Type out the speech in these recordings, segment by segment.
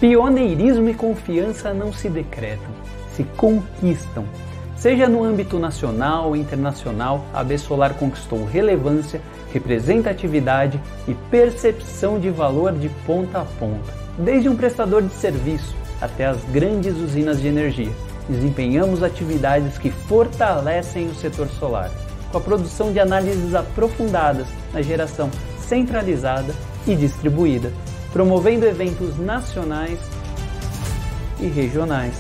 Pioneirismo e confiança não se decretam, se conquistam. Seja no âmbito nacional ou internacional, a AB Solar conquistou relevância, representatividade e percepção de valor de ponta a ponta. Desde um prestador de serviço até as grandes usinas de energia, desempenhamos atividades que fortalecem o setor solar, com a produção de análises aprofundadas na geração centralizada e distribuída, promovendo eventos nacionais e regionais.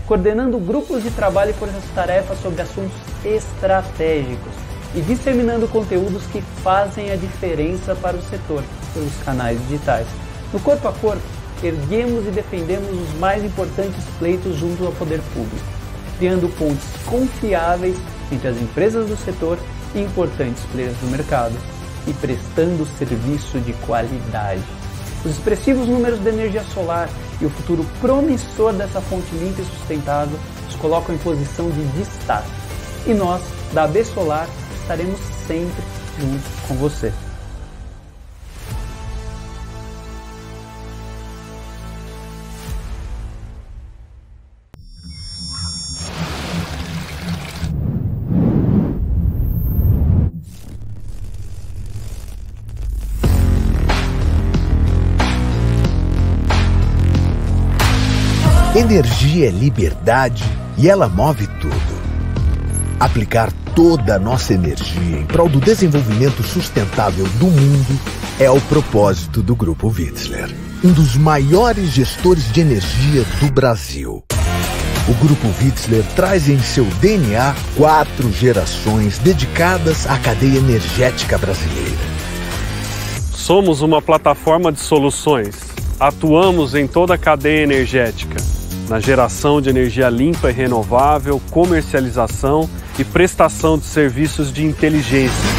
Coordenando grupos de trabalho e forças-tarefas sobre assuntos estratégicos e disseminando conteúdos que fazem a diferença para o setor pelos canais digitais. No Corpo a Corpo, erguemos e defendemos os mais importantes pleitos junto ao poder público, criando pontes confiáveis entre as empresas do setor e importantes players do mercado, e prestando serviço de qualidade. Os expressivos números da energia solar e o futuro promissor dessa fonte limpa e sustentável nos colocam em posição de destaque. E nós, da AB Solar, estaremos sempre juntos com você. Energia é liberdade e ela move tudo. Aplicar toda a nossa energia em prol do desenvolvimento sustentável do mundo é o propósito do Grupo Witzler, um dos maiores gestores de energia do Brasil. O Grupo Witzler traz em seu DNA 4 gerações dedicadas à cadeia energética brasileira. Somos uma plataforma de soluções. Atuamos em toda a cadeia energética, na geração de energia limpa e renovável, comercialização e prestação de serviços de inteligência.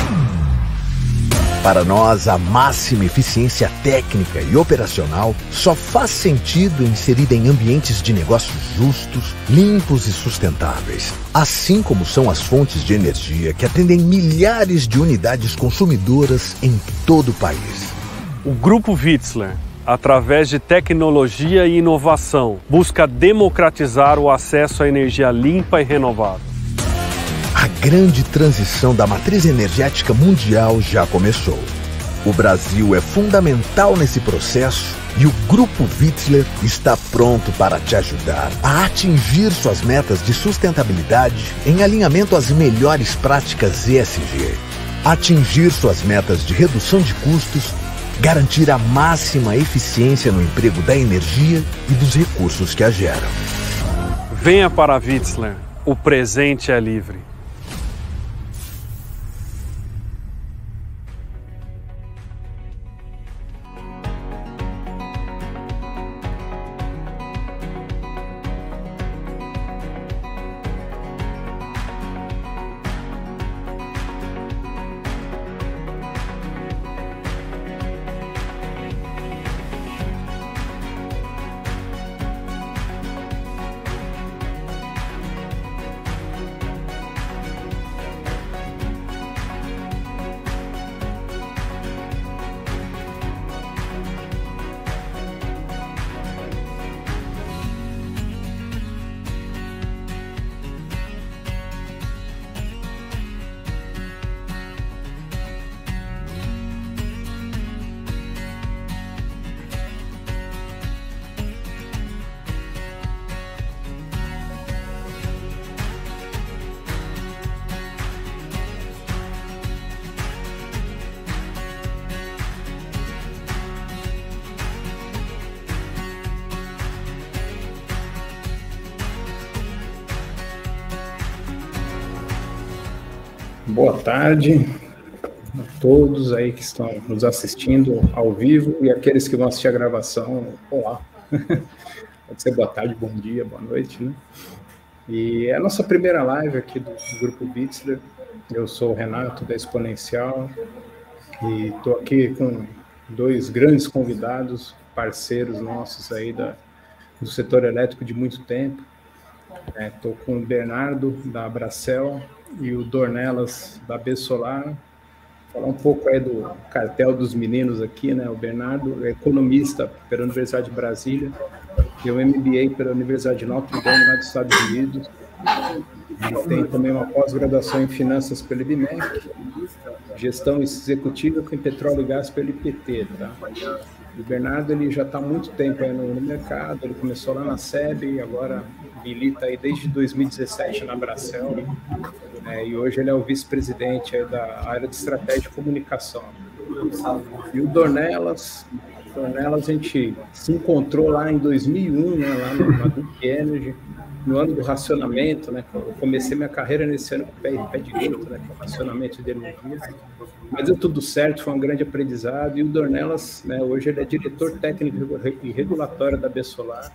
Para nós, a máxima eficiência técnica e operacional só faz sentido inserida em ambientes de negócios justos, limpos e sustentáveis, assim como são as fontes de energia que atendem milhares de unidades consumidoras em todo o país. O Grupo Witzler, através de tecnologia e inovação, busca democratizar o acesso à energia limpa e renovável. A grande transição da matriz energética mundial já começou. O Brasil é fundamental nesse processo e o Grupo Witzler está pronto para te ajudar a atingir suas metas de sustentabilidade em alinhamento às melhores práticas ESG, atingir suas metas de redução de custos, garantir a máxima eficiência no emprego da energia e dos recursos que a geram. Venha para a Witzler, o presente é livre. Boa tarde a todos aí que estão nos assistindo ao vivo e aqueles que vão assistir a gravação. Olá, pode ser boa tarde, bom dia, boa noite, né? E é a nossa primeira live aqui do Grupo Witzler. Eu sou o Renato da Exponencial e estou aqui com 2 grandes convidados, parceiros nossos aí do setor elétrico de muito tempo. Estou com o Bernardo, da Abracel, e o Dornelas, da Bessolar. Falar um pouco aí do cartel dos meninos aqui, né? O Bernardo é economista pela Universidade de Brasília, tem um MBA pela Universidade de Notre Dame, lá dos Estados Unidos. Ele tem também uma pós-graduação em finanças pelo IBMEC, gestão executiva com petróleo e gás pelo IPT, tá? O Bernardo, ele já está há muito tempo aí no mercado, ele começou lá na SEB e agora milita aí desde 2017 na Abracel, e hoje ele é o vice-presidente aí da área de estratégia e comunicação. E o Dornelas, a gente se encontrou lá em 2001, né, lá na Duke Energy, no ano do racionamento, né? Eu comecei minha carreira nesse ano com o pé direito, né? Com o racionamento de energia. Mas deu tudo certo, foi um grande aprendizado. E o Dornelas, né? Hoje ele é diretor técnico e regulatório da Bessolar.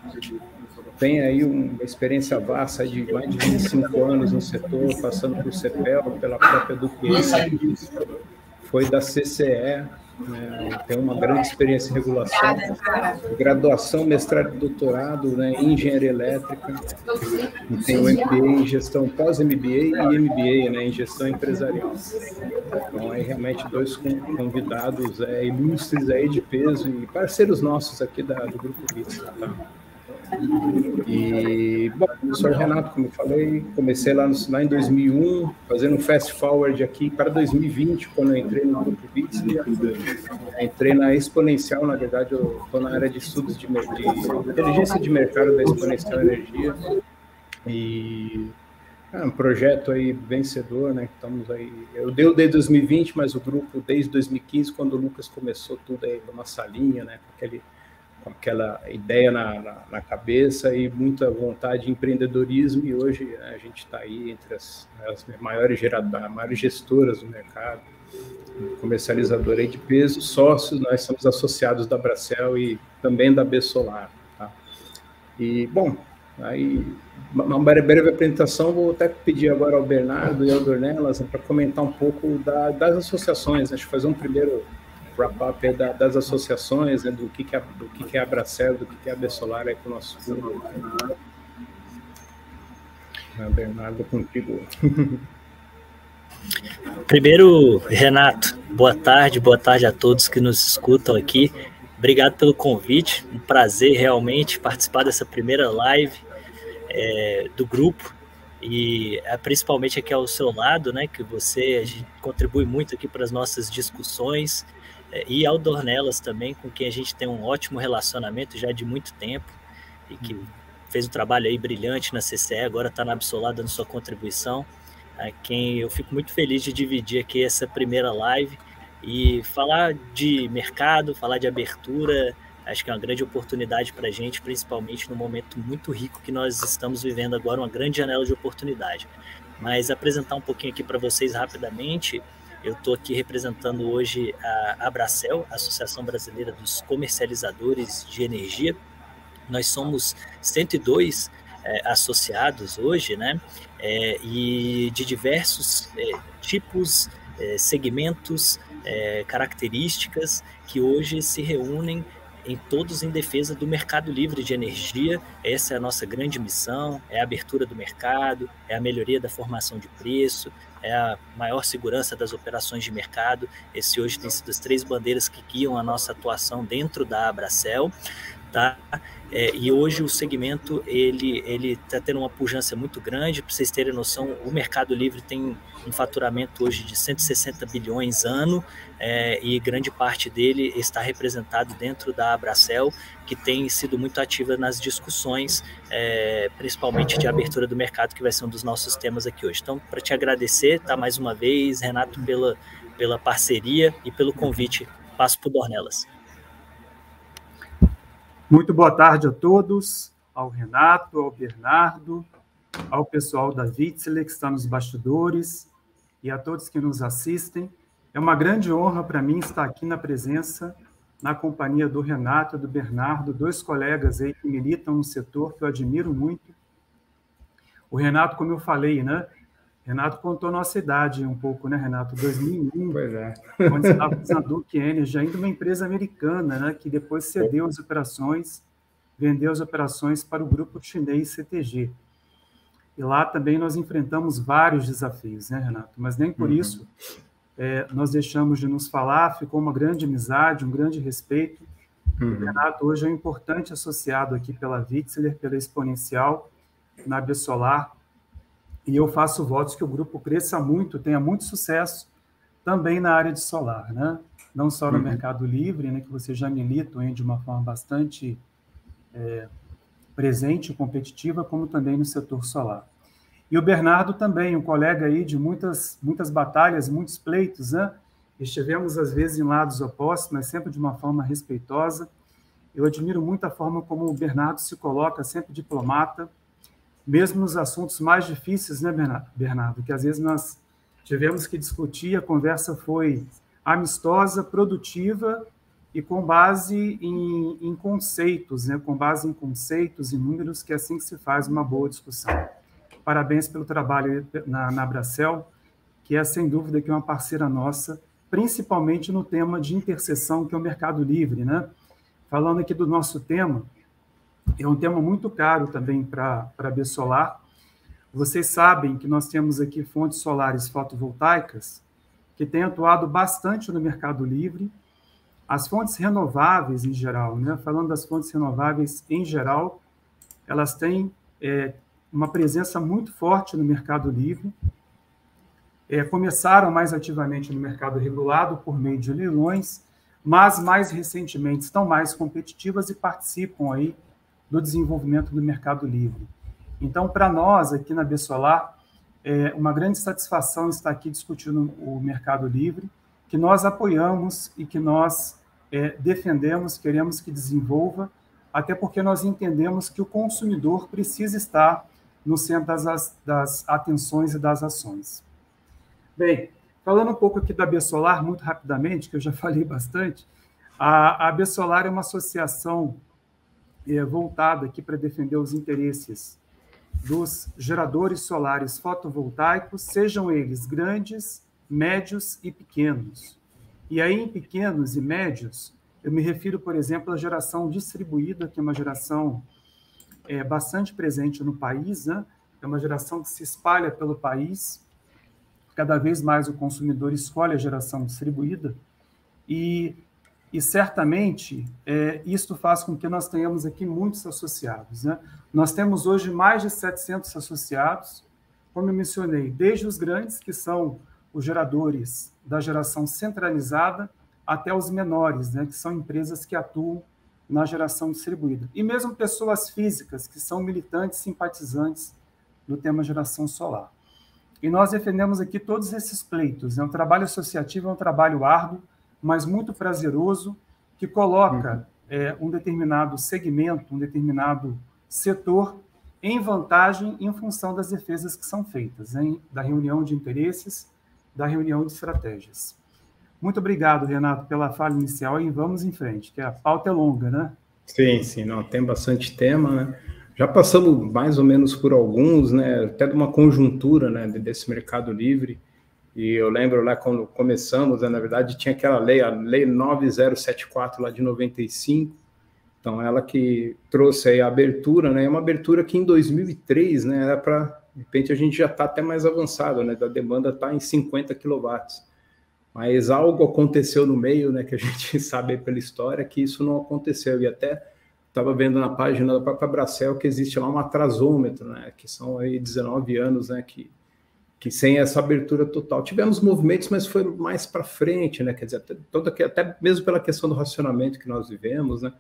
Tem aí uma experiência vasta de mais de 25 anos no setor, passando por CEPEL, pela própria Duke Energy. Foi da CCE, né, tem uma grande experiência em regulação, graduação, mestrado e doutorado, né, em engenharia elétrica, e tem o MBA em gestão pós-MBA e MBA, né, em gestão empresarial. Então, aí realmente dois convidados ilustres aí de peso e parceiros nossos aqui do Grupo Vista, tá? E, bom, o professor Renato, como eu falei, comecei lá em 2001, fazendo um fast forward aqui para 2020, quando eu entrei no Grupo Vista. Entrei na Exponencial, na verdade, eu estou na área de estudos de inteligência de mercado da Exponencial Energia. E é um projeto aí vencedor, né? Estamos aí. Eu dei desde 2020, mas o grupo desde 2015, quando o Lucas começou tudo aí numa salinha, né? Com aquela ideia na cabeça e muita vontade de empreendedorismo, e hoje, né, a gente está aí entre as maiores gestoras do mercado, comercializadora aí de peso, sócios, nós somos associados da Abracel e também da Bessolar, tá? E, bom, aí, uma breve apresentação, vou até pedir agora ao Bernardo e ao Dornelas para comentar um pouco das associações, acho que fazer um primeiro wrap-up das associações, né, do que é a Abracel, do que é a Bessolar aí para o nosso público. Bernardo, contigo. Primeiro, Renato, boa tarde a todos que nos escutam aqui. Obrigado pelo convite, um prazer realmente participar dessa primeira live do grupo, e principalmente aqui ao seu lado, né, que a gente contribui muito aqui para as nossas discussões, e ao Dornelas também, com quem a gente tem um ótimo relacionamento já de muito tempo, e que fez um trabalho aí brilhante na CCE, agora está na Absolar dando sua contribuição, a quem eu fico muito feliz de dividir aqui essa primeira live, e falar de mercado, falar de abertura. Acho que é uma grande oportunidade para a gente, principalmente no momento muito rico que nós estamos vivendo agora, uma grande janela de oportunidade. Mas apresentar um pouquinho aqui para vocês rapidamente, eu estou aqui representando hoje a Abracel, a Associação Brasileira dos Comercializadores de Energia. Nós somos 102 associados hoje, né? E de diversos tipos, segmentos, características, que hoje se reúnem todos em defesa do mercado livre de energia. Essa é a nossa grande missão, é a abertura do mercado, é a melhoria da formação de preço, é a maior segurança das operações de mercado. Esse hoje tem sido as 3 bandeiras que guiam a nossa atuação dentro da Abracel, tá? E hoje o segmento ele está tendo uma pujança muito grande. Para vocês terem noção, o Mercado Livre tem um faturamento hoje de 160 bilhões ano, e grande parte dele está representado dentro da Abracel, que tem sido muito ativa nas discussões, principalmente de abertura do mercado, que vai ser um dos nossos temas aqui hoje. Então, para te agradecer, tá, mais uma vez, Renato, pela parceria e pelo convite. Passo para o Dornelas. Muito boa tarde a todos, ao Renato, ao Bernardo, ao pessoal da Wietzler, que está nos bastidores, e a todos que nos assistem. É uma grande honra para mim estar aqui na presença, na companhia do Renato e do Bernardo, 2 colegas aí que militam no setor, que eu admiro muito. O Renato, como eu falei, né? Renato contou a nossa idade um pouco, né, Renato? 2001, pois é. Quando estávamos na Duke Energy, ainda uma empresa americana, né, que depois cedeu as operações, vendeu as operações para o grupo chinês CTG. e lá também nós enfrentamos vários desafios, né, Renato? Mas nem por isso nós deixamos de nos falar, ficou uma grande amizade, um grande respeito. O Renato hoje é um importante associado aqui pela Vitzler, pela Exponencial, na Absolar, e eu faço votos que o grupo cresça muito, tenha muito sucesso também na área de solar, né? Não só no Mercado Livre, né, que você já milita de uma forma bastante presente e competitiva, como também no setor solar. E o Bernardo também, um colega aí de muitas batalhas, muitos pleitos, né? Estivemos, às vezes, em lados opostos, mas sempre de uma forma respeitosa. Eu admiro muito a forma como o Bernardo se coloca, sempre diplomata, mesmo nos assuntos mais difíceis, né, Bernardo? Que às vezes nós tivemos que discutir, a conversa foi amistosa, produtiva e com base em conceitos, né? Com base em conceitos e números, que é assim que se faz uma boa discussão. Parabéns pelo trabalho na Abracel, que é, sem dúvida, que é uma parceira nossa, principalmente no tema de interseção, que é o Mercado Livre, né? Falando aqui do nosso tema, é um tema muito caro também para a Absolar. Vocês sabem que nós temos aqui fontes solares fotovoltaicas que têm atuado bastante no Mercado Livre. As fontes renováveis, em geral, né? Falando das fontes renováveis em geral, elas têm uma presença muito forte no Mercado Livre. Começaram mais ativamente no mercado regulado por meio de leilões, mas mais recentemente estão mais competitivas e participam aí do desenvolvimento do Mercado Livre. Então, para nós, aqui na Absolar, é uma grande satisfação estar aqui discutindo o Mercado Livre, que nós apoiamos e que nós defendemos, queremos que desenvolva, até porque nós entendemos que o consumidor precisa estar no centro das atenções e das ações. Bem, falando um pouco aqui da Absolar, muito rapidamente, que eu já falei bastante, a Absolar é uma associação voltada aqui para defender os interesses dos geradores solares fotovoltaicos, sejam eles grandes, médios e pequenos. E aí, em pequenos e médios, eu me refiro, por exemplo, à geração distribuída, que é uma geração bastante presente no país, né? É uma geração que se espalha pelo país. Cada vez mais o consumidor escolhe a geração distribuída e certamente isto faz com que nós tenhamos aqui muitos associados, né? Nós temos hoje mais de 700 associados, como eu mencionei, desde os grandes, que são os geradores da geração centralizada, até os menores, né, que são empresas que atuam na geração distribuída. E mesmo pessoas físicas, que são militantes, simpatizantes do tema geração solar. E nós defendemos aqui todos esses pleitos, né? O trabalho associativo é um trabalho árduo, mas muito prazeroso, que coloca um determinado segmento, um determinado setor em vantagem em função das defesas que são feitas, né? Da reunião de interesses, da reunião de estratégias. Muito obrigado, Renato, pela fala inicial, e vamos em frente, que a pauta é longa, né? Sim, não, tem bastante tema, né? Já passamos mais ou menos por alguns, né? Até de uma conjuntura, né, desse Mercado Livre. E eu lembro lá quando começamos, né, na verdade, tinha aquela lei, a Lei 9074, lá de 95. Então, ela que trouxe aí a abertura, né? É uma abertura que em 2003, né, era para, de repente, a gente já está até mais avançado, né? Da demanda está em 50 kW. Mas algo aconteceu no meio, né, que a gente sabe pela história, que isso não aconteceu. E até estava vendo na página da própria Abracel que existe lá um atrasômetro, né, que são aí 19 anos, né, que sem essa abertura total. Tivemos movimentos, mas foi mais para frente, né, quer dizer, até mesmo pela questão do racionamento que nós vivemos, né,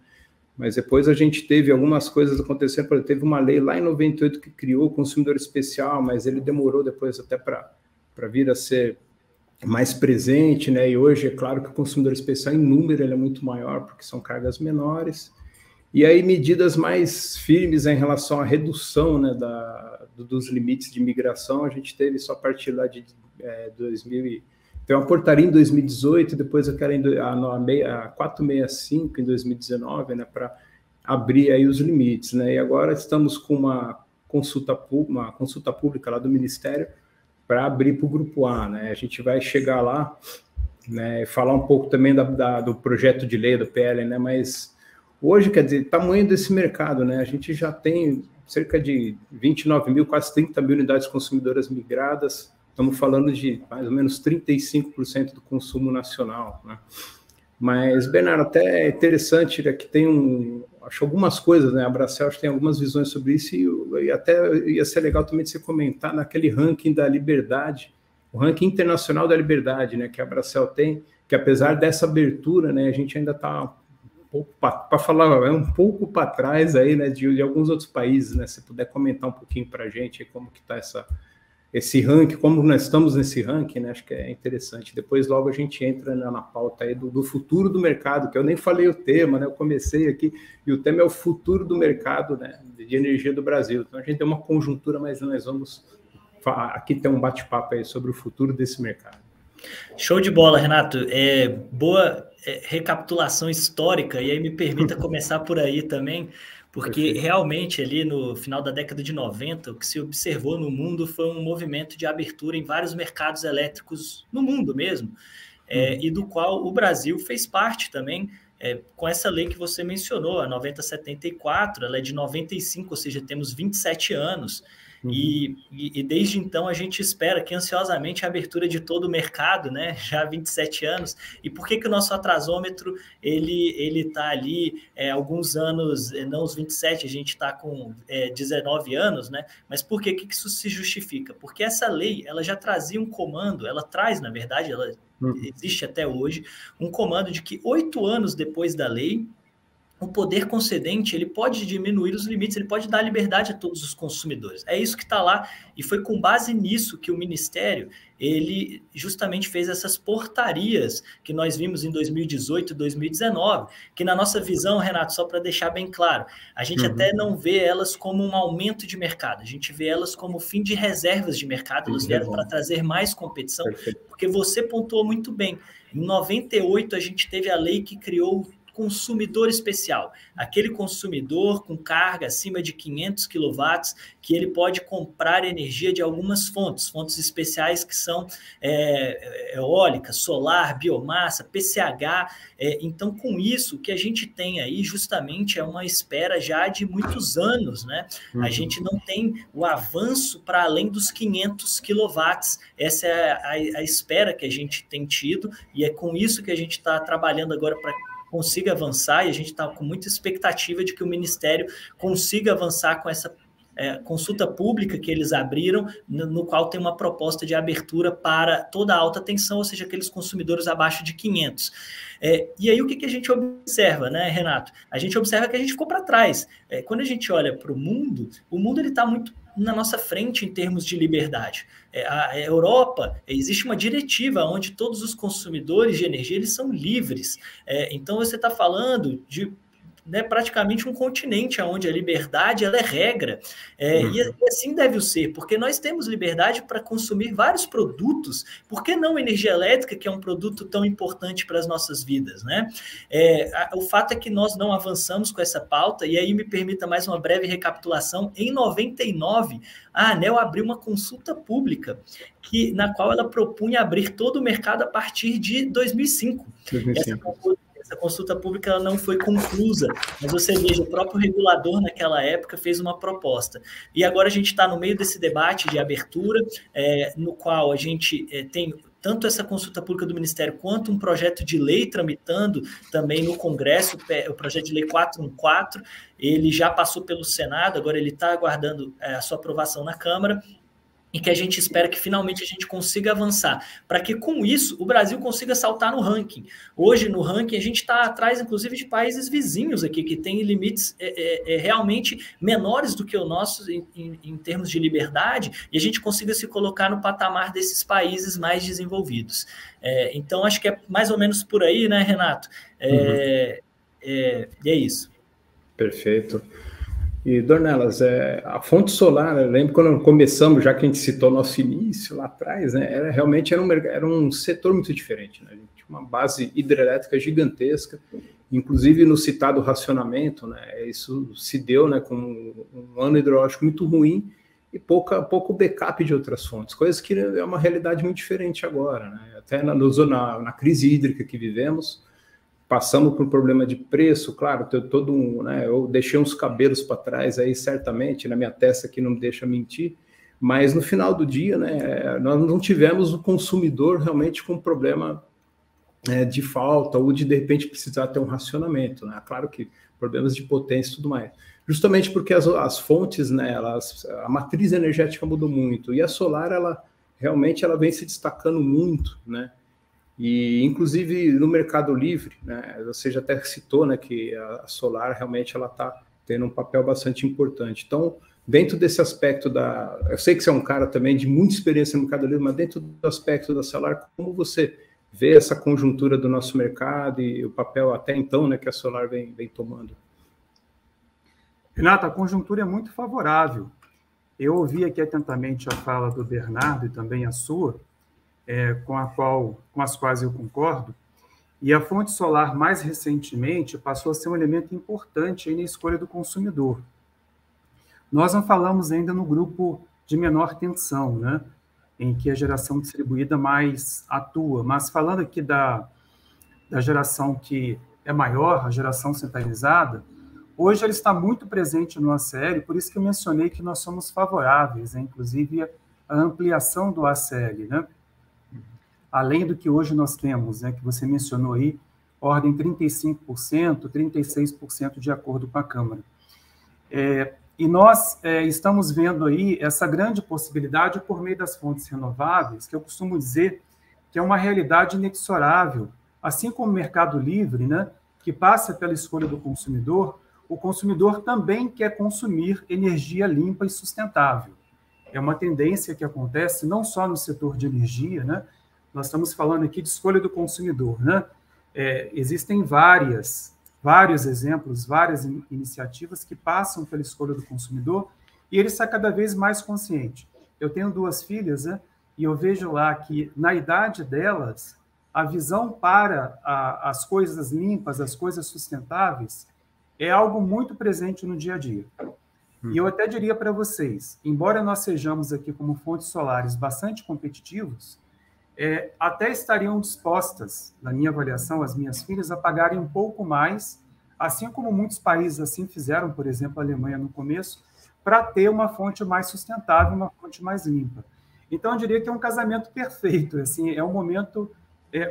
mas depois a gente teve algumas coisas acontecendo, por exemplo, teve uma lei lá em 98 que criou o consumidor especial, mas ele demorou depois até para vir a ser mais presente, né, e hoje é claro que o consumidor especial em número ele é muito maior, porque são cargas menores. E aí medidas mais firmes em relação à redução, né, dos limites de migração, a gente teve só a partir lá de 2000, tem uma portaria em 2018, depois a 465 em 2019, né, para abrir aí os limites, né, e agora estamos com uma consulta pública lá do Ministério para abrir para o Grupo A, né, a gente vai chegar lá, né, falar um pouco também do projeto de lei do PL, né, mas Hoje, quer dizer, tamanho desse mercado, né? A gente já tem cerca de 29 mil, quase 30 mil unidades consumidoras migradas. Estamos falando de mais ou menos 35% do consumo nacional, né? Mas, Bernardo, até é interessante, né, que tem acho algumas coisas, né? A Bracel tem algumas visões sobre isso e até ia ser legal também de você comentar naquele ranking da liberdade, o ranking internacional da liberdade, né? Que a Bracel tem, que apesar dessa abertura, né? A gente ainda está um pouco, para falar, é um pouco para trás aí, né? De alguns outros países, né? Se puder comentar um pouquinho para a gente como que está esse ranking, como nós estamos nesse ranking, né? Acho que é interessante. Depois, logo, a gente entra na pauta aí do futuro do mercado, que eu nem falei o tema, né? Eu comecei aqui, e o tema é o futuro do mercado, né, de energia do Brasil. Então, a gente tem uma conjuntura, mas nós vamos aqui ter um bate-papo aí sobre o futuro desse mercado. Show de bola, Renato. Boa recapitulação histórica, e aí me permita começar por aí também, porque Perfeito. Realmente ali no final da década de 90, o que se observou no mundo foi um movimento de abertura em vários mercados elétricos no mundo mesmo, e do qual o Brasil fez parte também, com essa lei que você mencionou, a 9074, ela é de 95, ou seja, temos 27 anos, e desde então a gente espera que ansiosamente a abertura de todo o mercado, né, já há 27 anos. E por que o nosso atrasômetro ele está ali alguns anos, não os 27, a gente está com 19 anos, né? Mas por que isso se justifica? Porque essa lei ela já trazia um comando, ela traz, na verdade, ela existe até hoje, um comando de que 8 anos depois da lei, o poder concedente ele pode diminuir os limites, ele pode dar liberdade a todos os consumidores. É isso que está lá, e foi com base nisso que o Ministério ele justamente fez essas portarias que nós vimos em 2018 e 2019, que na nossa visão, Renato, só para deixar bem claro, a gente até não vê elas como um aumento de mercado, a gente vê elas como fim de reservas de mercado, elas vieram para trazer mais competição, porque você pontuou muito bem, em 98 a gente teve a lei que criou consumidor especial, aquele consumidor com carga acima de 500 kW, que ele pode comprar energia de algumas fontes especiais que são eólica, solar, biomassa, PCH. Então, com isso, o que a gente tem aí justamente é uma espera já de muitos anos, né? A gente não tem o avanço para além dos 500 kW. Essa é a espera que a gente tem tido e é com isso que a gente está trabalhando agora para consiga avançar, e a gente está com muita expectativa de que o Ministério consiga avançar com essa consulta pública que eles abriram, no qual tem uma proposta de abertura para toda a alta tensão, ou seja, aqueles consumidores abaixo de 500. E aí o que a gente observa, né, Renato? A gente observa que a gente ficou para trás. Quando a gente olha para o mundo ele está muito na nossa frente em termos de liberdade. A Europa, existe uma diretiva onde todos os consumidores de energia eles são livres. Então, você está falando de praticamente um continente onde a liberdade ela é regra, e assim deve ser, porque nós temos liberdade para consumir vários produtos, por que não energia elétrica, que é um produto tão importante para as nossas vidas, né? O fato é que nós não avançamos com essa pauta, e aí me permita mais uma breve recapitulação. Em 99, a ANEEL abriu uma consulta pública na qual ela propunha abrir todo o mercado a partir de 2005. Essa consulta pública ela não foi conclusa, mas você veja, o próprio regulador naquela época fez uma proposta. E agora a gente está no meio desse debate de abertura, no qual a gente tem tanto essa consulta pública do Ministério quanto um projeto de lei tramitando também no Congresso, o projeto de lei 414, ele já passou pelo Senado, agora ele está aguardando a sua aprovação na Câmara, e que a gente espera que finalmente a gente consiga avançar, para que com isso o Brasil consiga saltar no ranking. Hoje no ranking a gente está atrás inclusive de países vizinhos aqui, que têm limites realmente menores do que o nosso em termos de liberdade, e a gente consiga se colocar no patamar desses países mais desenvolvidos. Então acho que é mais ou menos por aí, né, Renato? E é isso. Perfeito. E, Dornelas, a fonte solar, eu lembro quando começamos, já que a gente citou nosso início lá atrás, né, realmente era um setor muito diferente, né? A gente tinha uma base hidrelétrica gigantesca, inclusive no citado racionamento, né, isso se deu, né, com um ano hidrológico muito ruim e pouco backup de outras fontes, coisas que é uma realidade muito diferente agora, né? Até na crise hídrica que vivemos, passamos por um problema de preço, claro, todo né, eu deixei uns cabelos para trás aí, certamente, na minha testa que não me deixa mentir, mas no final do dia, né, nós não tivemos o consumidor realmente com problema de falta ou de repente precisar ter um racionamento, né? Claro que problemas de potência e tudo mais. Justamente porque as fontes, né, a matriz energética mudou muito e a solar, ela realmente vem se destacando muito, né? E inclusive no Mercado Livre, né, você já até citou, né, que a solar realmente ela está tendo um papel bastante importante. Então, dentro desse aspecto eu sei que você é um cara também de muita experiência no Mercado Livre, mas dentro do aspecto da solar, como você vê essa conjuntura do nosso mercado e o papel até então, né, que a solar vem tomando? Renato, a conjuntura é muito favorável. Eu ouvi aqui atentamente a fala do Bernardo e também a sua, com as quais eu concordo, e a fonte solar, mais recentemente, passou a ser um elemento importante aí na escolha do consumidor. Nós não falamos ainda no grupo de menor tensão, né, em que a geração distribuída mais atua, mas falando aqui da geração que é maior, a geração centralizada, hoje ela está muito presente no ACL, por isso que eu mencionei que nós somos favoráveis, né, inclusive a ampliação do ACL, né? Além do que hoje nós temos, né, que você mencionou aí, ordem 35%, 36% de acordo com a Câmara. E nós estamos vendo aí essa grande possibilidade por meio das fontes renováveis, que eu costumo dizer que é uma realidade inexorável. Assim como o Mercado Livre, né, que passa pela escolha do consumidor, o consumidor também quer consumir energia limpa e sustentável. É uma tendência que acontece não só no setor de energia, né? Nós estamos falando aqui de escolha do consumidor, né? Existem vários exemplos, várias iniciativas que passam pela escolha do consumidor e ele está cada vez mais consciente. Eu tenho 2 filhas, né? E eu vejo lá que, na idade delas, a visão para as coisas limpas, as coisas sustentáveis, é algo muito presente no dia a dia. E eu até diria para vocês, embora nós sejamos aqui como fontes solares bastante competitivos, até estariam dispostas, na minha avaliação, as minhas filhas, a pagarem um pouco mais, assim como muitos países assim fizeram, por exemplo, a Alemanha no começo, para ter uma fonte mais sustentável, uma fonte mais limpa. Então, eu diria que é um casamento perfeito, assim, é um momento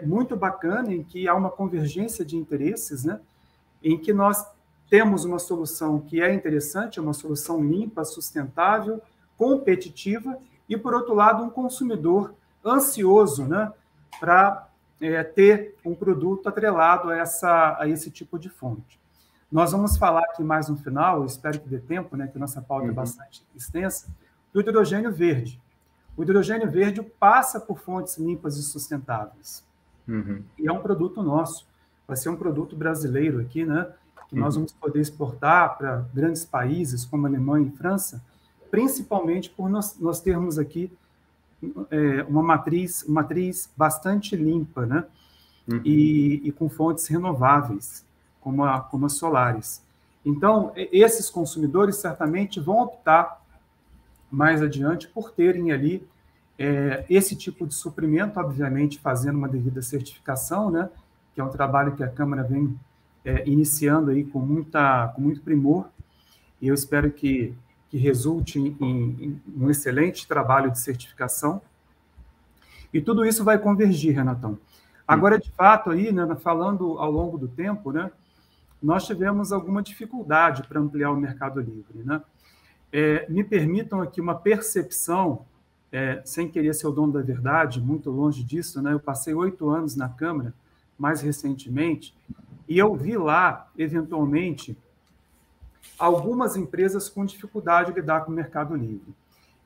muito bacana em que há uma convergência de interesses, né, em que nós temos uma solução que é interessante, uma solução limpa, sustentável, competitiva, e, por outro lado, um consumidor ansioso, né, para ter um produto atrelado a esse tipo de fonte. Nós vamos falar aqui mais no final, espero que dê tempo, né, que nossa pauta é bastante extensa, do hidrogênio verde. O hidrogênio verde passa por fontes limpas e sustentáveis. E é um produto nosso, vai ser um produto brasileiro aqui, né, que nós vamos poder exportar para grandes países como Alemanha e França, principalmente por nós termos aqui uma matriz bastante limpa, né? E com fontes renováveis, como as solares. Então, esses consumidores certamente vão optar mais adiante por terem ali esse tipo de suprimento, obviamente fazendo uma devida certificação, né? Que é um trabalho que a Câmara vem iniciando aí com muito primor, e eu espero que resulte em um excelente trabalho de certificação. E tudo isso vai convergir, Renatão. Agora, de fato, aí, né, falando ao longo do tempo, né, nós tivemos alguma dificuldade para ampliar o Mercado Livre, né? Me permitam aqui uma percepção, sem querer ser o dono da verdade, muito longe disso, né? Eu passei 8 anos na Câmara, mais recentemente, e eu vi lá, eventualmente, algumas empresas com dificuldade de lidar com o Mercado Livre.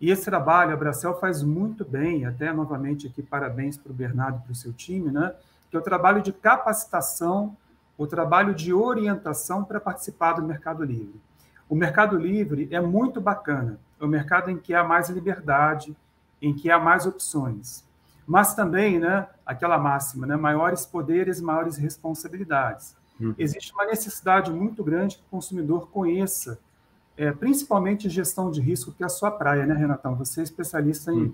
E esse trabalho a Bracel faz muito bem, até novamente aqui parabéns para o Bernardo e para o seu time, né? Que é o trabalho de capacitação, o trabalho de orientação para participar do Mercado Livre. O Mercado Livre é muito bacana, é um mercado em que há mais liberdade, em que há mais opções. Mas também, né, aquela máxima, né, maiores poderes, maiores responsabilidades. Existe uma necessidade muito grande que o consumidor conheça, principalmente gestão de risco, que é a sua praia, né, Renatão? Você é especialista em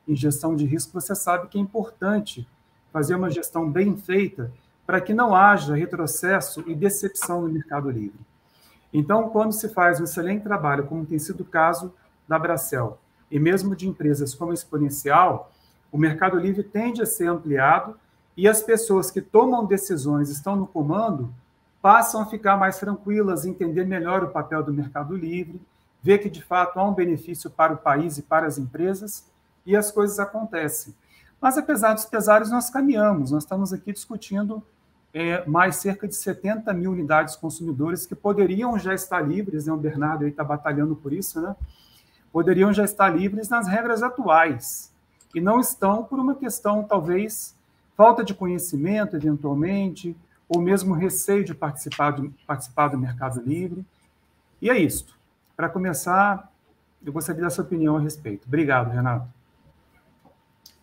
gestão de risco, você sabe que é importante fazer uma gestão bem feita para que não haja retrocesso e decepção no Mercado Livre. Então, quando se faz um excelente trabalho, como tem sido o caso da Bracel, e mesmo de empresas como a Exponencial, o Mercado Livre tende a ser ampliado e as pessoas que tomam decisões, estão no comando, passam a ficar mais tranquilas, entender melhor o papel do Mercado Livre, ver que, de fato, há um benefício para o país e para as empresas, e as coisas acontecem. Mas, apesar dos pesares, nós caminhamos. Nós estamos aqui discutindo mais cerca de 70 mil unidades consumidores que poderiam já estar livres, né? O Bernardo está batalhando por isso, né? Poderiam já estar livres nas regras atuais, e não estão por uma questão, talvez, falta de conhecimento, eventualmente, ou mesmo receio de participar do Mercado Livre. E é isto. Para começar, eu gostaria da sua opinião a respeito. Obrigado, Renato.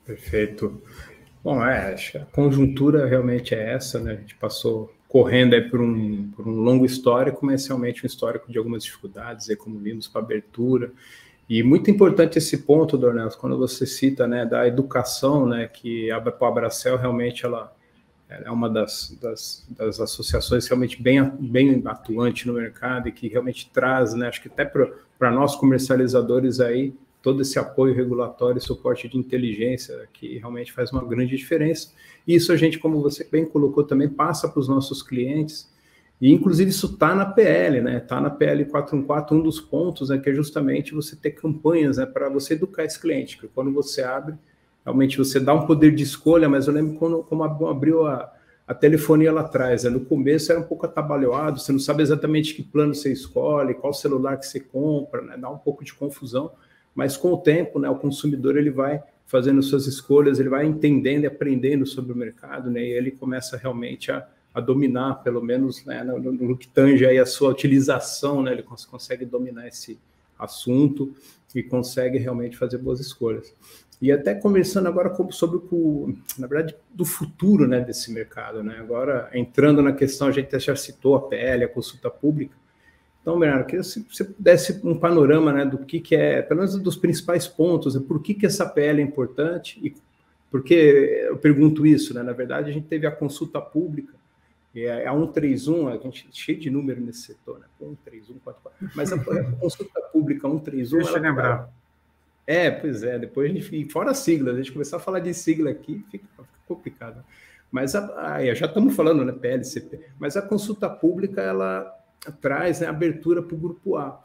Perfeito. Bom, acho que a conjuntura realmente é essa, né? A gente passou correndo aí por um longo histórico, mas realmente um histórico de algumas dificuldades, aí, como vimos, para abertura. E muito importante esse ponto, Dornelis, quando você cita, né, da educação, né, que a Bracel realmente ela é uma das associações realmente bem atuante no mercado e que realmente traz, né, acho que até para nós comercializadores aí, todo esse apoio regulatório e suporte de inteligência que realmente faz uma grande diferença. E isso a gente, como você bem colocou também, passa para os nossos clientes. E, inclusive, isso está na PL, né? Está na PL 414, um dos pontos, né, que é justamente você ter campanhas, né, para você educar esse cliente, que quando você abre, realmente você dá um poder de escolha, mas eu lembro como abriu a telefonia lá atrás, né? No começo era um pouco atabalhoado, você não sabe exatamente que plano você escolhe, qual celular que você compra, né? Dá um pouco de confusão, mas com o tempo, né, o consumidor ele vai fazendo suas escolhas, ele vai entendendo e aprendendo sobre o mercado, né, e ele começa realmente a dominar, pelo menos, né, no que tange aí a sua utilização, né, ele consegue dominar esse assunto e consegue realmente fazer boas escolhas. E até conversando agora sobre na verdade, do futuro, né, desse mercado, né, agora entrando na questão, a gente já citou a PL, a consulta pública. Então, Bernardo, queria se você pudesse um panorama, né, do que é, pelo menos dos principais pontos, né, por que essa PL é importante e por que eu pergunto isso, né? Na verdade, a gente teve a consulta pública, a 131, a gente cheio de número nesse setor, né? 131, 44, mas a consulta pública 131... Deixa eu lembrar. Pois é, depois a gente, fora as siglas, a gente começar a falar de sigla aqui, fica complicado. Mas já estamos falando, né, PLCP, mas a consulta pública, ela traz, né, abertura para o grupo A.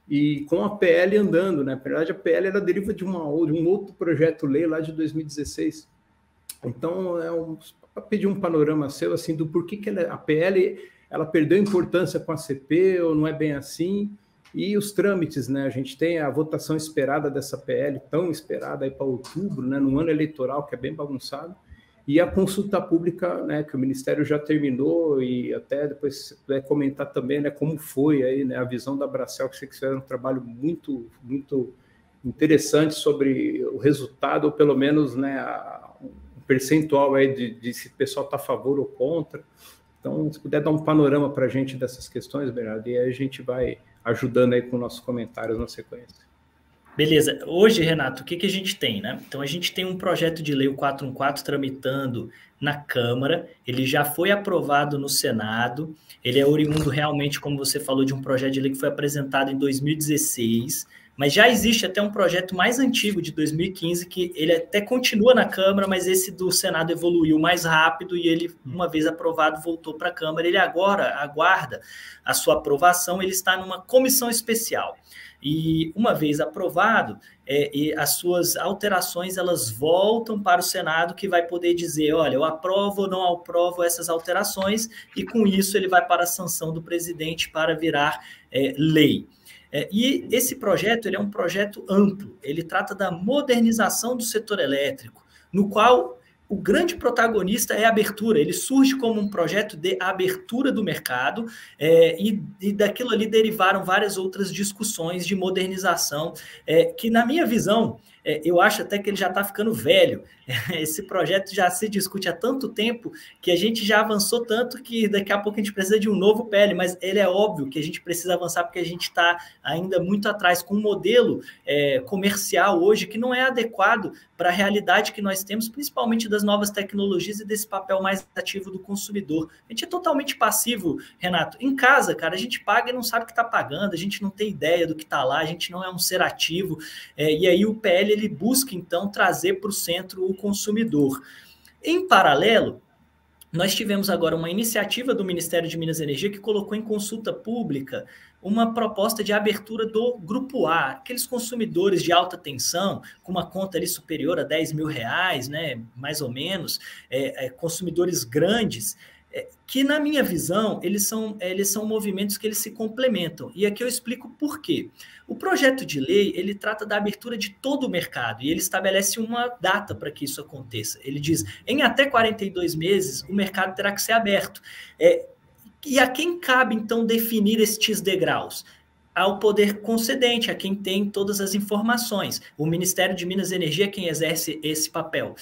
E com a PL andando, né? Na verdade, a PL ela deriva de um outro projeto-lei lá de 2016. Então, para pedir um panorama seu, assim, do porquê que a PL ela perdeu importância com a CP, ou não é bem assim, e os trâmites, né? A gente tem a votação esperada dessa PL, tão esperada aí para outubro, né? No ano eleitoral, que é bem bagunçado, e a consulta pública, né, que o Ministério já terminou, e até depois se puder comentar também, né, como foi aí, né, a visão da Bracel, que vocês fizeram um trabalho muito, muito interessante sobre o resultado, ou pelo menos, né, um percentual aí de se o pessoal está a favor ou contra. Então, se puder dar um panorama para a gente dessas questões, Bernardo, e aí a gente vai ajudando aí com nossos comentários na sequência. Beleza. Hoje, Renato, o que a gente tem, né? Então, a gente tem um projeto de lei, o 414, tramitando na Câmara, ele já foi aprovado no Senado, ele é oriundo realmente, como você falou, de um projeto de lei que foi apresentado em 2016, mas já existe até um projeto mais antigo, de 2015, que ele até continua na Câmara, mas esse do Senado evoluiu mais rápido e ele, uma vez aprovado, voltou para a Câmara. Ele agora aguarda a sua aprovação, ele está numa comissão especial. E uma vez aprovado, as suas alterações elas voltam para o Senado, que vai poder dizer, olha, eu aprovo ou não aprovo essas alterações, e com isso ele vai para a sanção do presidente para virar lei. E esse projeto ele é um projeto amplo, ele trata da modernização do setor elétrico, no qual o grande protagonista é a abertura, ele surge como um projeto de abertura do mercado, e daquilo ali derivaram várias outras discussões de modernização, que na minha visão eu acho até que ele já está ficando velho. Esse projeto já se discute há tanto tempo que a gente já avançou tanto que daqui a pouco a gente precisa de um novo PL, mas ele é óbvio que a gente precisa avançar porque a gente está ainda muito atrás com um modelo comercial hoje que não é adequado para a realidade que nós temos, principalmente das novas tecnologias e desse papel mais ativo do consumidor. A gente é totalmente passivo, Renato. Em casa, cara, a gente paga e não sabe o que está pagando, a gente não tem ideia do que está lá, a gente não é um ser ativo, e aí o PL ele busca, então, trazer para o centro o consumidor. Em paralelo, nós tivemos agora uma iniciativa do Ministério de Minas e Energia que colocou em consulta pública uma proposta de abertura do Grupo A, aqueles consumidores de alta tensão, com uma conta ali superior a R$10 mil, né, mais ou menos, consumidores grandes, que na minha visão, eles são movimentos que eles se complementam. E aqui eu explico por quê. O projeto de lei, ele trata da abertura de todo o mercado e ele estabelece uma data para que isso aconteça. Ele diz, em até 42 meses, o mercado terá que ser aberto. E a quem cabe, então, definir estes degraus? Ao poder concedente, a quem tem todas as informações. O Ministério de Minas e Energia é quem exerce esse papel.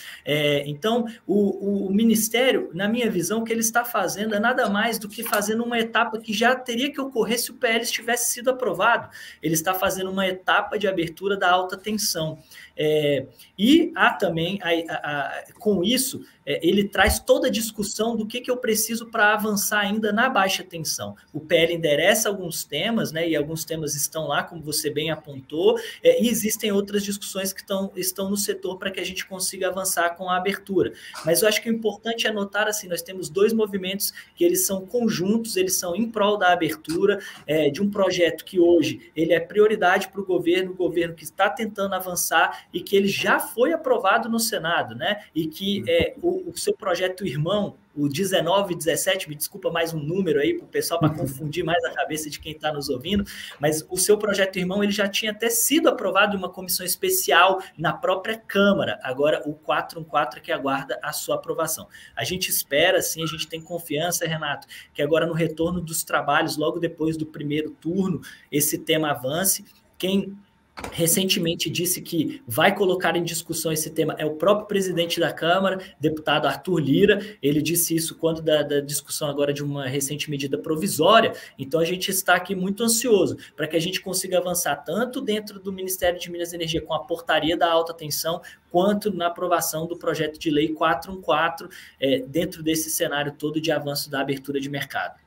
Então, o Ministério, na minha visão, o que ele está fazendo é nada mais do que fazendo uma etapa que já teria que ocorrer se o PL tivesse sido aprovado. Ele está fazendo uma etapa de abertura da alta tensão. E há também, com isso, ele traz toda a discussão do que eu preciso para avançar ainda na baixa tensão. O PL endereça alguns temas, né, e alguns temas estão lá, como você bem apontou, e existem outras discussões que estão no setor para que a gente consiga avançar com a abertura. Mas eu acho que o importante é notar, assim, nós temos dois movimentos que eles são conjuntos, eles são em prol da abertura de um projeto que hoje ele é prioridade para o governo que está tentando avançar e que ele já foi aprovado no Senado, né? E que o seu projeto irmão, o 19 e 17, me desculpa mais um número aí para o pessoal, para confundir mais a cabeça de quem está nos ouvindo, mas o seu projeto irmão ele já tinha até sido aprovado em uma comissão especial na própria Câmara, agora o 414 que aguarda a sua aprovação. A gente espera, sim, a gente tem confiança, Renato, que agora no retorno dos trabalhos, logo depois do primeiro turno, esse tema avance. Quem recentemente disse que vai colocar em discussão esse tema é o próprio presidente da Câmara, deputado Arthur Lira. Ele disse isso quando da discussão agora de uma recente medida provisória. Então a gente está aqui muito ansioso para que a gente consiga avançar tanto dentro do Ministério de Minas e Energia com a portaria da alta tensão, quanto na aprovação do projeto de lei 414, dentro desse cenário todo de avanço da abertura de mercado.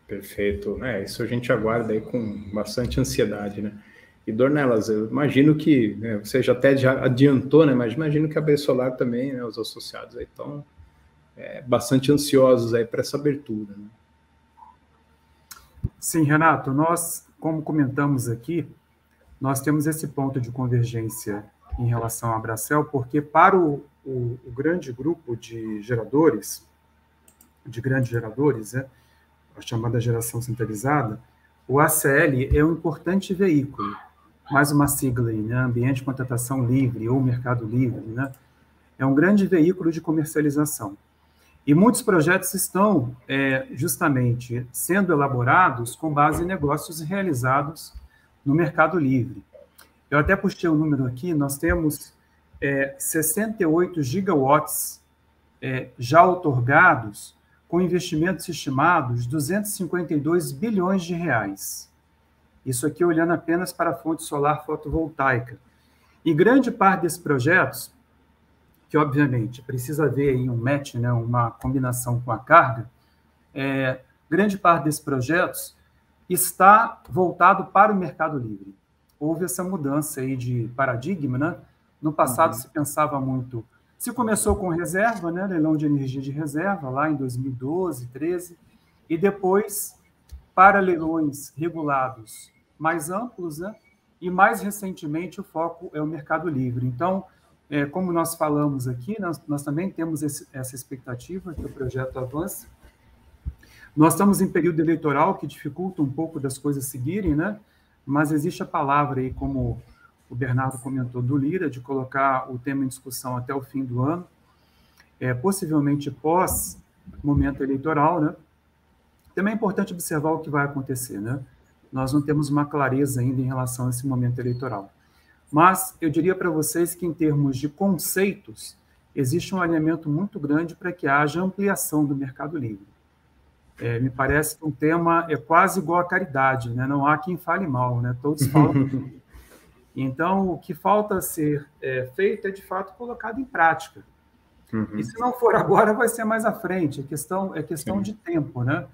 Perfeito. Isso a gente aguarda aí com bastante ansiedade, né? E, Dornelas, eu imagino que, né, você já adiantou, né, mas imagino que a Bersolar também, né, os associados aí estão bastante ansiosos aí para essa abertura, né? Sim, Renato, nós, como comentamos aqui, nós temos esse ponto de convergência em relação à Abracel, porque para o grande grupo de geradores, né, a chamada geração centralizada, o ACL é um importante veículo, mais uma sigla aí, né? Ambiente de Contratação Livre ou Mercado Livre, né? É um grande veículo de comercialização. E muitos projetos estão justamente sendo elaborados com base em negócios realizados no Mercado Livre. Eu até puxei um número aqui, nós temos 68 gigawatts já outorgados, com investimentos estimados 252 bilhões de reais. Isso aqui olhando apenas para a fonte solar fotovoltaica. E grande parte desses projetos, que obviamente precisa haver aí um match, né, uma combinação com a carga, grande parte desses projetos está voltado para o Mercado Livre. Houve essa mudança aí de paradigma, né? No passado se pensava muito. Se começou com reserva, né, leilão de energia de reserva, lá em 2012, 2013, e depois para leilões regulados mais amplos, né, e mais recentemente o foco é o Mercado Livre. Então, como nós falamos aqui, nós também temos essa expectativa que o projeto avance. Nós estamos em período eleitoral que dificulta um pouco das coisas seguirem, né, mas existe a palavra aí, como o Bernardo comentou, do Lira, de colocar o tema em discussão até o fim do ano, possivelmente pós momento eleitoral, né? Também é importante observar o que vai acontecer, né? Nós não temos uma clareza ainda em relação a esse momento eleitoral. mas eu diria para vocês que, em termos de conceitos, existe um alinhamento muito grande para que haja ampliação do Mercado Livre. Me parece que um tema é quase igual à caridade, né? Não há quem fale mal, né? Todos falam. Então, o que falta ser feito é, de fato, colocado em prática. E se não for agora, vai ser mais à frente. É questão de tempo, né?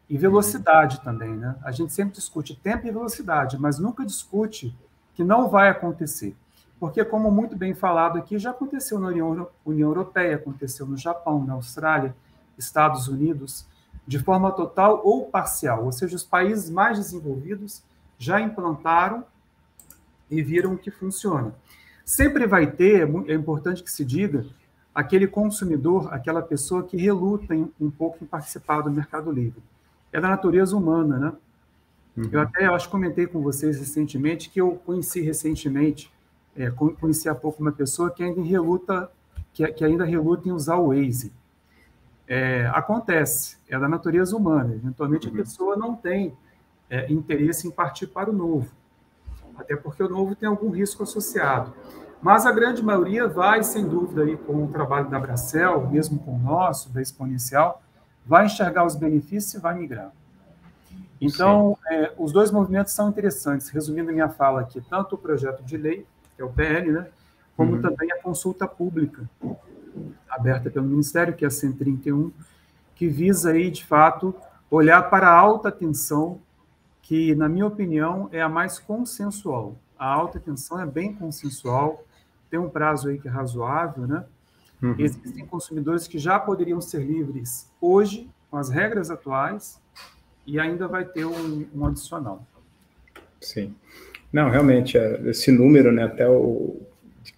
E velocidade também, né? A gente sempre discute tempo e velocidade, mas nunca discute que não vai acontecer. Porque, como muito bem falado aqui, já aconteceu na União Europeia, aconteceu no Japão, na Austrália, Estados Unidos, de forma total ou parcial. Ou seja, os países mais desenvolvidos já implantaram e viram que funciona. Sempre vai ter, é importante que se diga, aquele consumidor, aquela pessoa que reluta um pouco em participar do Mercado Livre. É da natureza humana, né? Eu até, acho que comentei com vocês recentemente que eu conheci há pouco uma pessoa que ainda reluta, que ainda reluta em usar o Waze. Acontece, é da natureza humana. Eventualmente a pessoa não tem interesse em partir para o novo, até porque o novo tem algum risco associado. Mas a grande maioria vai, sem dúvida, aí, com o trabalho da Bracel, mesmo com o nosso, da Exponencial, vai enxergar os benefícios e vai migrar. Então, os dois movimentos são interessantes. Resumindo a minha fala aqui, tanto o projeto de lei, que é o PL, né, como também a consulta pública, aberta pelo Ministério, que é a 131, que visa, aí, de fato, olhar para a alta tensão, que, na minha opinião, é a mais consensual. A alta tensão é bem consensual, tem um prazo aí que é razoável, né? Existem consumidores que já poderiam ser livres hoje, com as regras atuais, e ainda vai ter um adicional. Sim. Não, realmente, esse número, né, até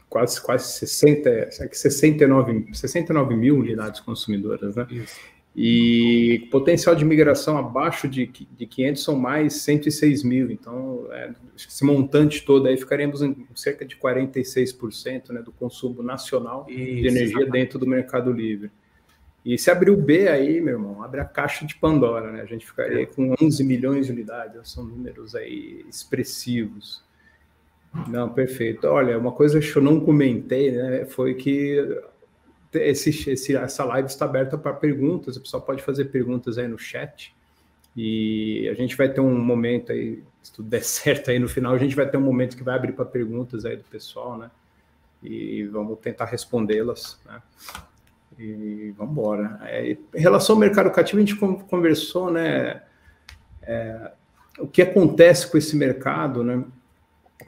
quase 69 mil unidades consumidoras, né? Isso. E potencial de migração abaixo de 500 são mais 106 mil. Então, esse montante todo aí ficaríamos em cerca de 46%, né, do consumo nacional de energia dentro do Mercado Livre. E se abrir o B aí, meu irmão, abre a caixa de Pandora, né? A gente ficaria com 11 milhões de unidades. São números aí expressivos. Não, perfeito. Olha, uma coisa que eu não comentei, né, foi que essa live está aberta para perguntas, o pessoal pode fazer perguntas aí no chat, e a gente vai ter um momento aí, se tudo der certo aí no final, a gente vai ter um momento que vai abrir para perguntas aí do pessoal, né, e vamos tentar respondê-las, né, e vamos embora. Em relação ao mercado cativo, a gente conversou, né, o que acontece com esse mercado, né,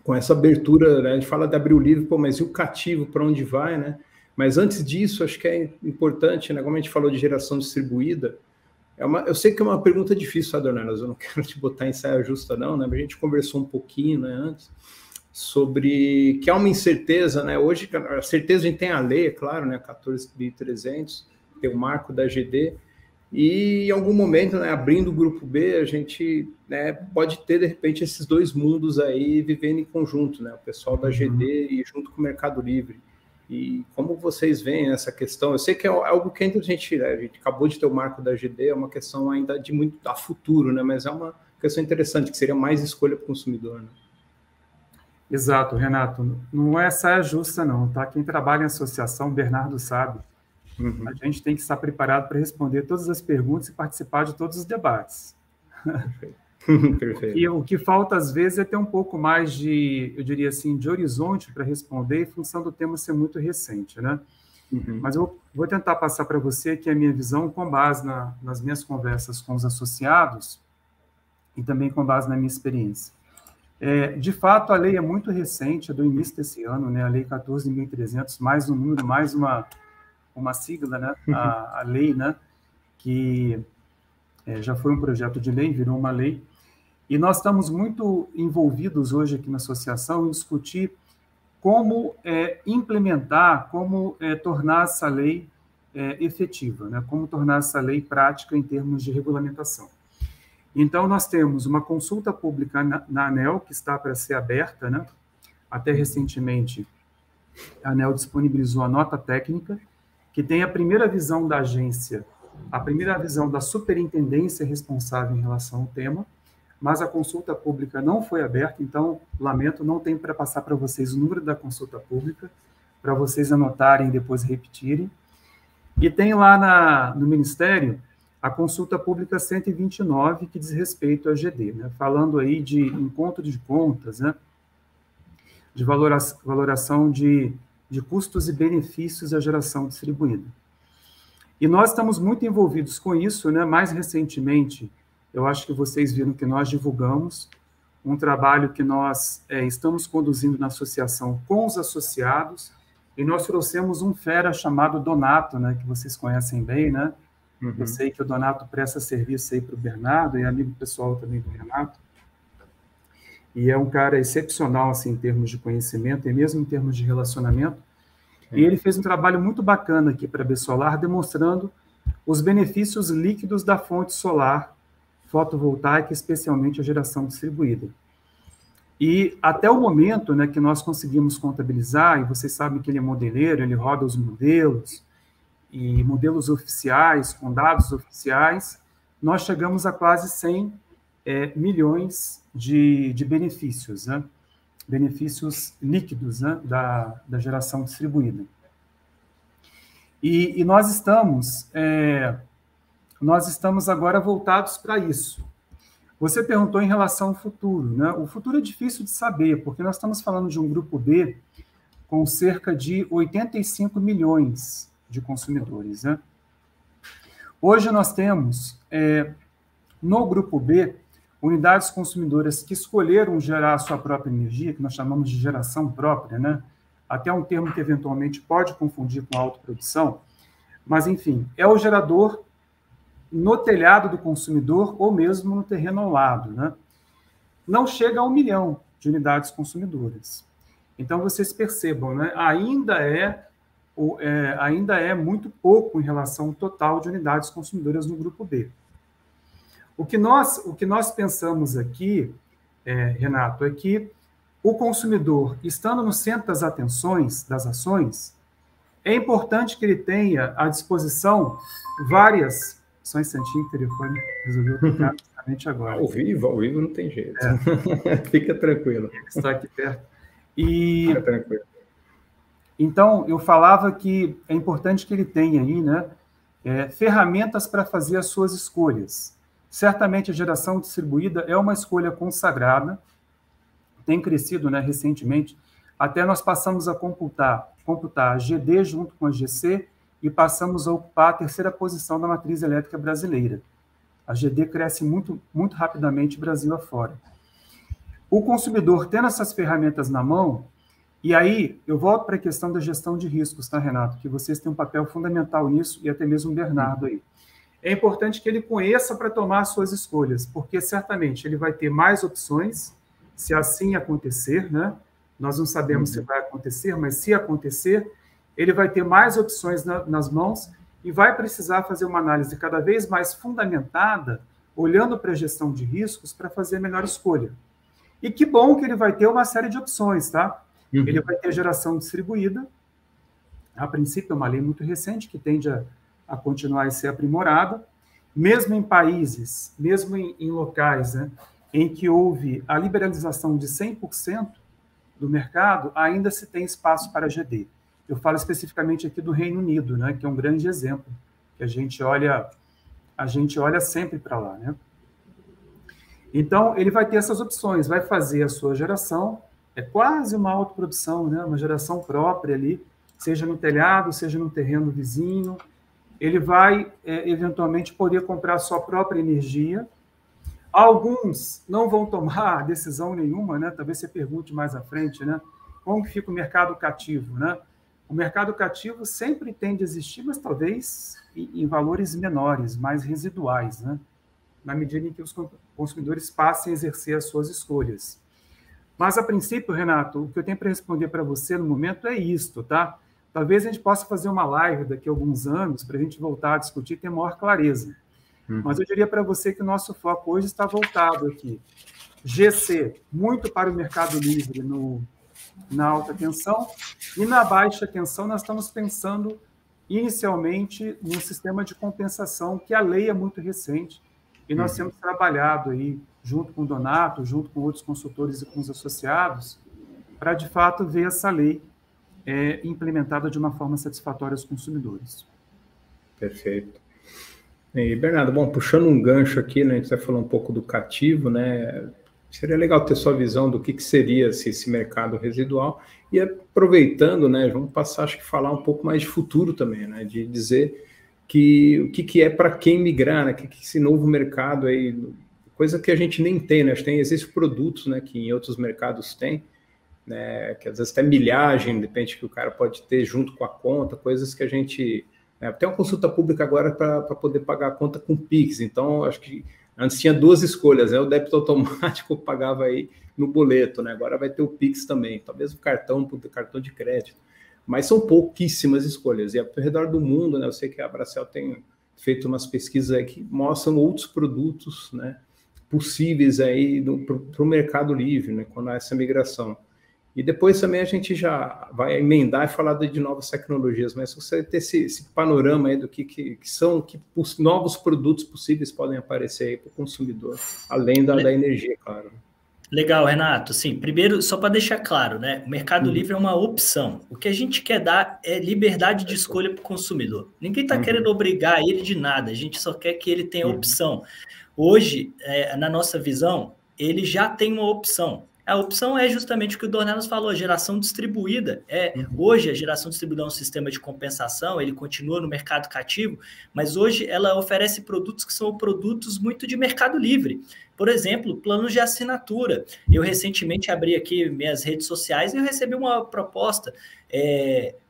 com essa abertura, né, a gente fala de abrir o livre, pô, mas e o cativo, para onde vai, né? Mas antes disso, acho que é importante, né, como a gente falou de geração distribuída, eu sei que é uma pergunta difícil, tá, Dornelas? Eu não quero te botar em saia justa, não, né? Mas a gente conversou um pouquinho, né, antes, sobre que há uma incerteza, né? Hoje, a certeza a gente tem a lei, é claro, né, 14.300, tem o marco da GD, e em algum momento, né, abrindo o grupo B, a gente, né, pode ter, de repente, esses dois mundos aí vivendo em conjunto, né? O pessoal da GD e junto com o Mercado Livre. E como vocês veem essa questão? Eu sei que é algo que ainda a gente acabou de ter o marco da GD, é uma questão ainda de muito a futuro, né? Mas é uma questão interessante, que seria mais escolha para o consumidor, né? Exato, Renato. Não é saia justa, não, tá? Quem trabalha em associação, Bernardo sabe, a gente tem que estar preparado para responder todas as perguntas e participar de todos os debates. Perfeito. Perfeito. E o que falta, às vezes, é ter um pouco mais de, eu diria assim, de horizonte para responder, em função do tema ser muito recente, né? Mas eu vou tentar passar para você aqui a minha visão com base nas minhas conversas com os associados e também com base na minha experiência. De fato, a lei é muito recente, é do início desse ano, né? A Lei 14.300, mais um número, mais uma sigla, né? A lei, né? Que já foi um projeto de lei, virou uma lei. E nós estamos muito envolvidos hoje aqui na associação em discutir como implementar, como tornar essa lei efetiva, né? Como tornar essa lei prática em termos de regulamentação. Então, nós temos uma consulta pública na ANEEL, que está para ser aberta, né? Até recentemente, a ANEEL disponibilizou a nota técnica, que tem a primeira visão da agência, a primeira visão da superintendência responsável em relação ao tema, mas a consulta pública não foi aberta, então, lamento, não tenho para passar para vocês o número da consulta pública, para vocês anotarem e depois repetirem. E tem lá no Ministério a consulta pública 129, que diz respeito à GD, né? Falando aí de encontro de contas, né? De valoração de custos e benefícios da geração distribuída. E nós estamos muito envolvidos com isso, né? Mais recentemente, eu acho que vocês viram que nós divulgamos um trabalho que nós estamos conduzindo na associação com os associados, e nós trouxemos um fera chamado Donato, né? Que vocês conhecem bem, né? Uhum. Eu sei que o Donato presta serviço aí para o Bernardo, e é amigo pessoal também do Renato. E é um cara excepcional, assim, em termos de conhecimento, e mesmo em termos de relacionamento. E ele fez um trabalho muito bacana aqui para a Besolar, demonstrando os benefícios líquidos da fonte solar fotovoltaica, especialmente a geração distribuída. E até o momento, né, que nós conseguimos contabilizar, e vocês sabem que ele é modeleiro, ele roda os modelos, e modelos oficiais, com dados oficiais, nós chegamos a quase 100 milhões de benefícios, né? Benefícios líquidos, né, da geração distribuída. E nós estamos agora voltados para isso. Você perguntou em relação ao futuro, né? O futuro é difícil de saber, porque nós estamos falando de um grupo B com cerca de 85 milhões de consumidores, né? Hoje nós temos, no grupo B, unidades consumidoras que escolheram gerar a sua própria energia, que nós chamamos de geração própria, né? Até um termo que eventualmente pode confundir com autoprodução, mas, enfim, é o gerador no telhado do consumidor ou mesmo no terreno ao lado, né? Não chega a 1 milhão de unidades consumidoras. Então, vocês percebam, né? Ainda é muito pouco em relação ao total de unidades consumidoras no grupo B. O que nós pensamos aqui, Renato, é que o consumidor, estando no centro das atenções, das ações, é importante que ele tenha à disposição várias... Só um instantinho, o telefone resolveu tocar justamente agora. Ao vivo não tem jeito. Fica tranquilo. Está aqui perto. Fica tranquilo. Então, eu falava que é importante que ele tenha aí, né, ferramentas para fazer as suas escolhas. Certamente a geração distribuída é uma escolha consagrada, tem crescido, né, recentemente, até nós passamos a computar a GD junto com a GC e passamos a ocupar a terceira posição da matriz elétrica brasileira. A GD cresce muito, muito rapidamente Brasil afora. O consumidor tendo essas ferramentas na mão, e aí eu volto para a questão da gestão de riscos, tá, Renato? Que vocês têm um papel fundamental nisso, e até mesmo o Bernardo aí. É importante que ele conheça para tomar as suas escolhas, porque certamente ele vai ter mais opções, se assim acontecer, né? Nós não sabemos se vai acontecer, mas se acontecer, ele vai ter mais opções nas mãos e vai precisar fazer uma análise cada vez mais fundamentada, olhando para a gestão de riscos, para fazer a melhor escolha. E que bom que ele vai ter uma série de opções, tá? Ele vai ter geração distribuída, a princípio é uma lei muito recente, que tende a continuar a ser aprimorada, mesmo em países, mesmo em locais, né, em que houve a liberalização de 100% do mercado, ainda se tem espaço para GD. Eu falo especificamente aqui do Reino Unido, né, que é um grande exemplo, que a gente olha sempre para lá, né? Então, ele vai ter essas opções, vai fazer a sua geração, é quase uma autoprodução, né, uma geração própria ali, seja no telhado, seja no terreno vizinho. Ele vai, eventualmente, poder comprar a sua própria energia. Alguns não vão tomar decisão nenhuma, né? Talvez você pergunte mais à frente, né? Como que fica o mercado cativo, né? O mercado cativo sempre tende a existir, mas talvez em valores menores, mais residuais, né? Na medida em que os consumidores passem a exercer as suas escolhas. Mas, a princípio, Renato, o que eu tenho para responder para você no momento é isto, tá? Talvez a gente possa fazer uma live daqui a alguns anos para a gente voltar a discutir e ter maior clareza. Mas eu diria para você que o nosso foco hoje está voltado aqui. GC, muito para o mercado livre na alta tensão, e na baixa tensão nós estamos pensando inicialmente num sistema de compensação, que a lei é muito recente, e nós temos trabalhado aí junto com o Donato, junto com outros consultores e com os associados, para, de fato, ver essa lei implementada de uma forma satisfatória aos consumidores. Perfeito. E, Bernardo, bom, puxando um gancho aqui, né, a gente vai falar um pouco do cativo, né, seria legal ter sua visão do que seria esse mercado residual, e aproveitando, né, vamos passar, acho que falar um pouco mais de futuro também, né, de dizer o que é para quem migrar, né, que esse novo mercado aí, coisa que a gente nem tem, né, existem produtos, né, que em outros mercados tem, né, que às vezes até milhagem, depende que o cara pode ter junto com a conta, coisas que a gente... tem uma consulta pública agora para poder pagar a conta com Pix, então acho que antes tinha duas escolhas, né, o débito automático pagava aí no boleto, né, agora vai ter o Pix também, talvez o cartão de crédito, mas são pouquíssimas escolhas, e ao redor do mundo, né, eu sei que a Abracel tem feito umas pesquisas aí que mostram outros produtos, né, possíveis aí para o mercado livre, né, quando há essa migração. E depois também a gente já vai emendar e falar de novas tecnologias, mas você ter esse panorama aí do que novos produtos possíveis podem aparecer aí para o consumidor, além da energia, claro. Legal, Renato. Sim, primeiro, só para deixar claro, né? O Mercado Livre é uma opção. O que a gente quer dar é liberdade de escolha para o consumidor. Ninguém está querendo obrigar ele de nada, a gente só quer que ele tenha opção. Hoje, na nossa visão, ele já tem uma opção. A opção é justamente o que o Dornelas falou, a geração distribuída. Hoje, a geração distribuída é um sistema de compensação, ele continua no mercado cativo, mas hoje ela oferece produtos que são produtos muito de mercado livre. Por exemplo, planos de assinatura. Eu recentemente abri aqui minhas redes sociais e eu recebi uma proposta.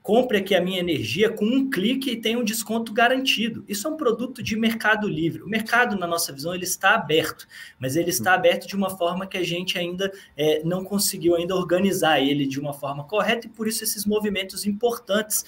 Compre aqui a minha energia com um clique e tem um desconto garantido. Isso é um produto de mercado livre. O mercado, na nossa visão, ele está aberto, mas ele está aberto de uma forma que a gente ainda não conseguiu ainda organizar ele de uma forma correta, e por isso esses movimentos importantes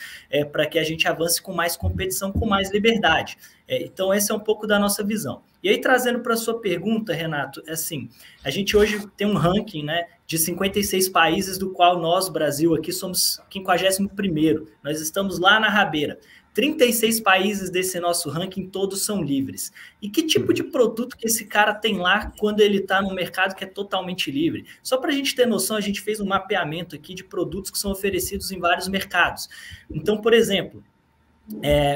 para que a gente avance com mais competição, com mais liberdade. Então, esse é um pouco da nossa visão. E aí, trazendo para a sua pergunta, Renato, assim, a gente hoje tem um ranking, né, de 56 países, do qual nós, Brasil, aqui somos 51º. Nós estamos lá na rabeira. 36 países desse nosso ranking, todos são livres. E que tipo de produto que esse cara tem lá quando ele está no mercado que é totalmente livre? Só para a gente ter noção, a gente fez um mapeamento aqui de produtos que são oferecidos em vários mercados. Então, por exemplo,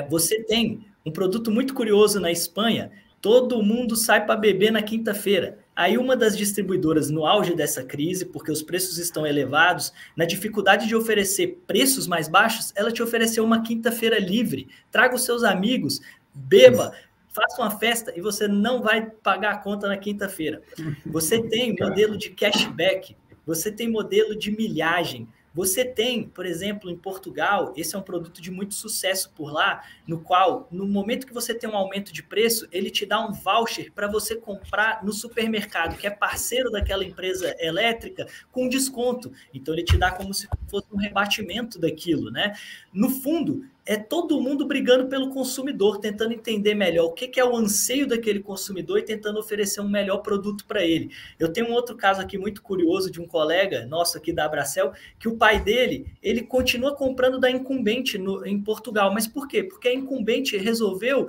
você tem um produto muito curioso na Espanha. Todo mundo sai para beber na quinta-feira. Aí uma das distribuidoras, no auge dessa crise, porque os preços estão elevados, na dificuldade de oferecer preços mais baixos, ela te ofereceu uma quinta-feira livre. Traga os seus amigos, beba, faça uma festa e você não vai pagar a conta na quinta-feira. Você tem modelo de cashback, você tem modelo de milhagem. Você tem, por exemplo, em Portugal, esse é um produto de muito sucesso por lá, no qual, no momento que você tem um aumento de preço, ele te dá um voucher para você comprar no supermercado, que é parceiro daquela empresa elétrica, com desconto. Então, ele te dá como se fosse um rebatimento daquilo, né? No fundo, é todo mundo brigando pelo consumidor, tentando entender melhor o que é o anseio daquele consumidor e tentando oferecer um melhor produto para ele. Eu tenho um outro caso aqui muito curioso de um colega nosso aqui da Abracel, que o pai dele, ele continua comprando da Incumbente em Portugal. Mas por quê? Porque a Incumbente resolveu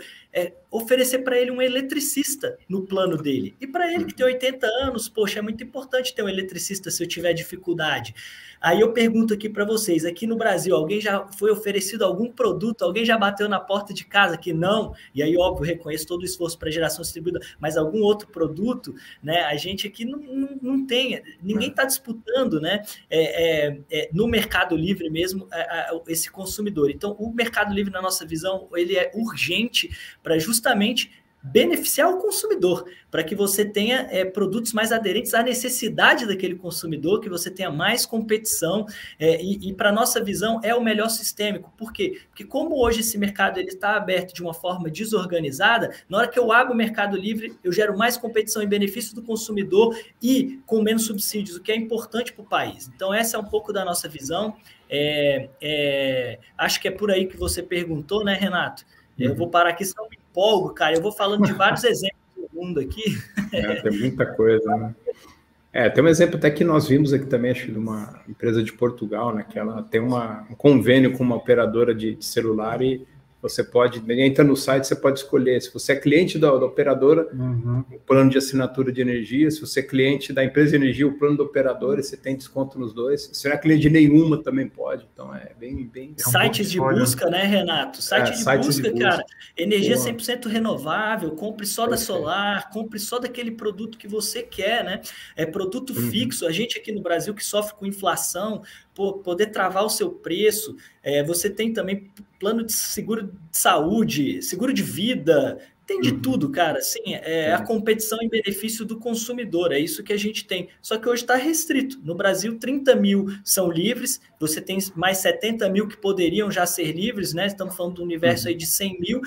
oferecer para ele um eletricista no plano dele. E para ele que tem 80 anos, poxa, é muito importante ter um eletricista se eu tiver dificuldade. Aí eu pergunto aqui para vocês, aqui no Brasil, alguém já foi oferecido algum produto, alguém já bateu na porta de casa que não? E aí, óbvio, reconheço todo o esforço para geração distribuída, mas algum outro produto, né? A gente aqui não tem, ninguém está disputando, né? No Mercado Livre mesmo, esse consumidor. Então, o Mercado Livre, na nossa visão, ele é urgente para justamente beneficiar o consumidor, para que você tenha produtos mais aderentes à necessidade daquele consumidor, que você tenha mais competição, e para a nossa visão é o melhor sistêmico. Por quê? Porque como hoje esse mercado está aberto de uma forma desorganizada, na hora que eu abro o Mercado Livre, eu gero mais competição em benefício do consumidor e com menos subsídios, o que é importante para o país. Então essa é um pouco da nossa visão. Acho que é por aí que você perguntou, né, Renato? Eu vou parar aqui, senão eu me empolgo, cara. Eu vou falando de vários exemplos do mundo aqui. Tem muita coisa, né? Tem um exemplo até que nós vimos aqui também, acho que de uma empresa de Portugal, né? Que ela tem um convênio com uma operadora de celular e Você pode, entra no site, você pode escolher. Se você é cliente da operadora, o plano de assinatura de energia. Se você é cliente da empresa de energia, o plano da operadora, você tem desconto nos dois. Se não é cliente de nenhuma, também pode. Então, é bem... Sites de busca, né, Renato? Sites de busca, cara. Energia 100% renovável, compre só da solar, compre só daquele produto que você quer, né? É produto fixo. A gente aqui no Brasil que sofre com inflação, poder travar o seu preço. Você tem também plano de seguro de saúde, seguro de vida, tem de tudo, cara. Assim, a competição em benefício do consumidor, é isso que a gente tem. Só que hoje está restrito. No Brasil, 30 mil são livres, você tem mais 70 mil que poderiam já ser livres, né? Estamos falando do universo aí de 100 mil,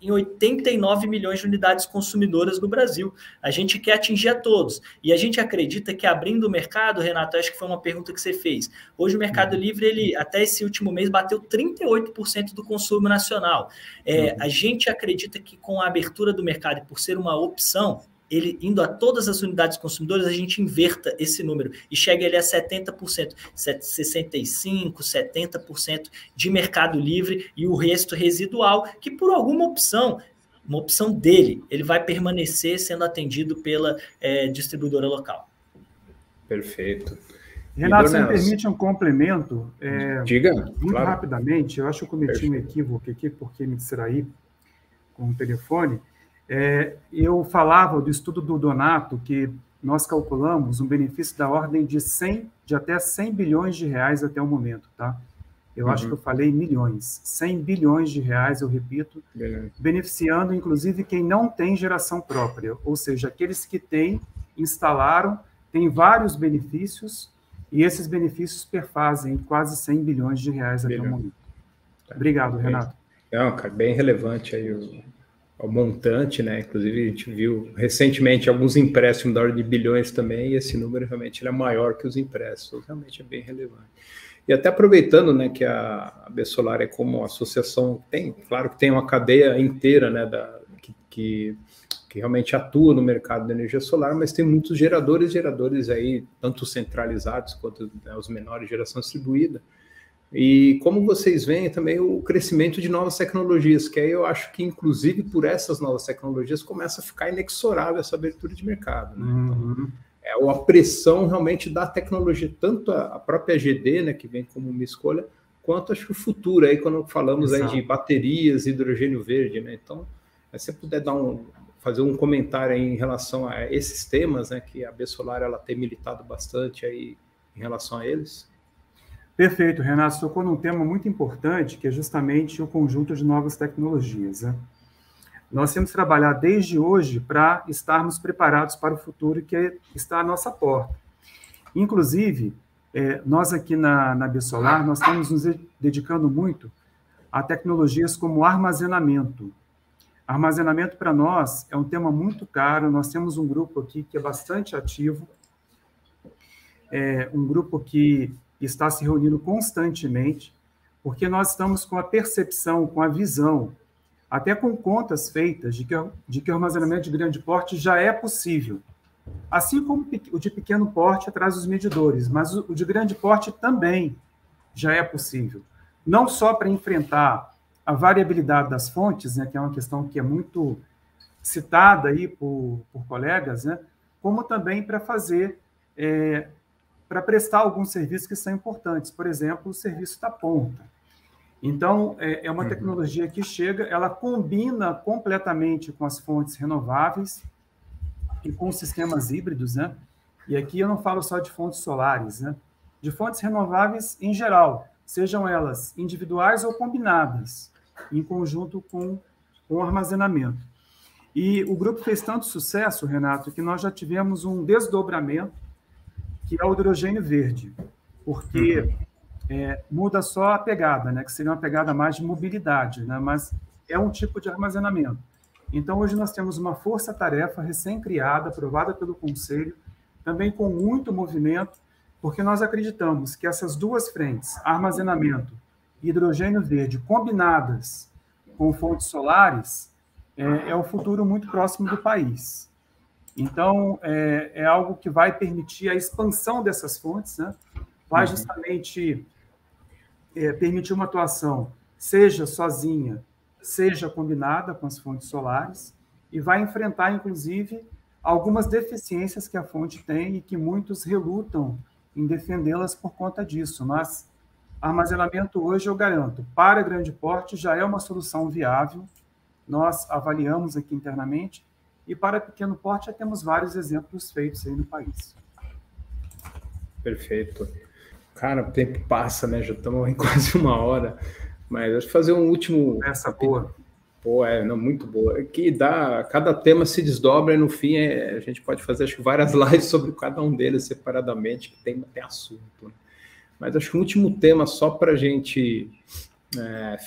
em 89 milhões de unidades consumidoras no Brasil. A gente quer atingir a todos. E a gente acredita que abrindo o mercado, Renato, acho que foi uma pergunta que você fez. Hoje o Mercado Livre, ele até esse último mês, bateu 38% do consumo nacional. A gente acredita que com a abertura do mercado e por ser uma opção, ele indo a todas as unidades consumidoras, a gente inverta esse número e chega ele a 70%, 65%, 70% de mercado livre e o resto residual, que por alguma opção, uma opção dele, ele vai permanecer sendo atendido pela distribuidora local. Perfeito. Renato, se me permite um complemento? Diga. Muito rapidamente, eu acho que eu cometi um equívoco aqui, porque me distraí com o telefone. Eu falava do estudo do Donato, que nós calculamos um benefício da ordem de até 100 bilhões de reais até o momento, tá? Eu acho que eu falei milhões. 100 bilhões de reais, eu repito, beneficiando, inclusive, quem não tem geração própria, ou seja, aqueles que instalaram, têm vários benefícios, e esses benefícios perfazem quase 100 bilhões de reais até o momento. Obrigado, Renato. Não, cara, bem relevante aí o montante, né? Inclusive, a gente viu recentemente alguns empréstimos da ordem de bilhões também, e esse número realmente ele é maior que os empréstimos, realmente é bem relevante. E até aproveitando, né, que a B-Solar é como associação, claro que tem uma cadeia inteira, né, que realmente atua no mercado da energia solar, mas tem muitos geradores aí, tanto centralizados quanto os menores, geração distribuída. E como vocês veem também o crescimento de novas tecnologias, que aí eu acho que, inclusive, por essas novas tecnologias, começa a ficar inexorável essa abertura de mercado, né? Então, a pressão realmente da tecnologia, tanto a própria GD, né, que vem como uma escolha, quanto acho que o futuro, aí quando falamos aí de baterias, hidrogênio verde, né? Então, se você puder fazer um comentário aí em relação a esses temas, né, que a B-Solar ela tem militado bastante aí em relação a eles. Perfeito, Renato. Tocou num tema muito importante, que é justamente o conjunto de novas tecnologias, né? Nós temos que trabalhar desde hoje para estarmos preparados para o futuro que está à nossa porta. Inclusive, nós aqui na B-Solar, nós estamos nos dedicando muito a tecnologias como armazenamento. Armazenamento, para nós, é um tema muito caro. Nós temos um grupo aqui que é bastante ativo, um grupo que está se reunindo constantemente, porque nós estamos com a percepção, com a visão, até com contas feitas de que o armazenamento de grande porte já é possível. Assim como o de pequeno porte atrás dos medidores, mas o de grande porte também já é possível. Não só para enfrentar a variabilidade das fontes, né, que é uma questão que é muito citada aí por colegas, né, como também para fazer... para prestar alguns serviços que são importantes, por exemplo, o serviço da ponta. Então, é uma tecnologia que chega, ela combina completamente com as fontes renováveis e com os sistemas híbridos, né? E aqui eu não falo só de fontes solares, né? De fontes renováveis em geral, sejam elas individuais ou combinadas, em conjunto com o armazenamento. E o grupo fez tanto sucesso, Renato, que nós já tivemos um desdobramento, que é o hidrogênio verde, porque muda só a pegada, né, que seria uma pegada mais de mobilidade, né, mas é um tipo de armazenamento. Então, hoje nós temos uma força-tarefa recém-criada, aprovada pelo Conselho, também com muito movimento, porque nós acreditamos que essas duas frentes, armazenamento e hidrogênio verde, combinadas com fontes solares, é o futuro muito próximo do país. Então, é algo que vai permitir a expansão dessas fontes, né? Vai justamente permitir uma atuação seja sozinha, seja combinada com as fontes solares, e vai enfrentar, inclusive, algumas deficiências que a fonte tem e que muitos relutam em defendê-las por conta disso. Mas armazenamento hoje, eu garanto, para grande porte já é uma solução viável, nós avaliamos aqui internamente, e para pequeno porte já temos vários exemplos feitos aí no país. Perfeito. Cara, o tempo passa, né? Já estamos em quase 1 hora, mas acho que fazer um último... Essa boa. Pô, não, muito boa. Que cada tema se desdobra e no fim a gente pode fazer acho que várias lives sobre cada um deles separadamente, que tem assunto. Né? Mas acho que um último tema só para a gente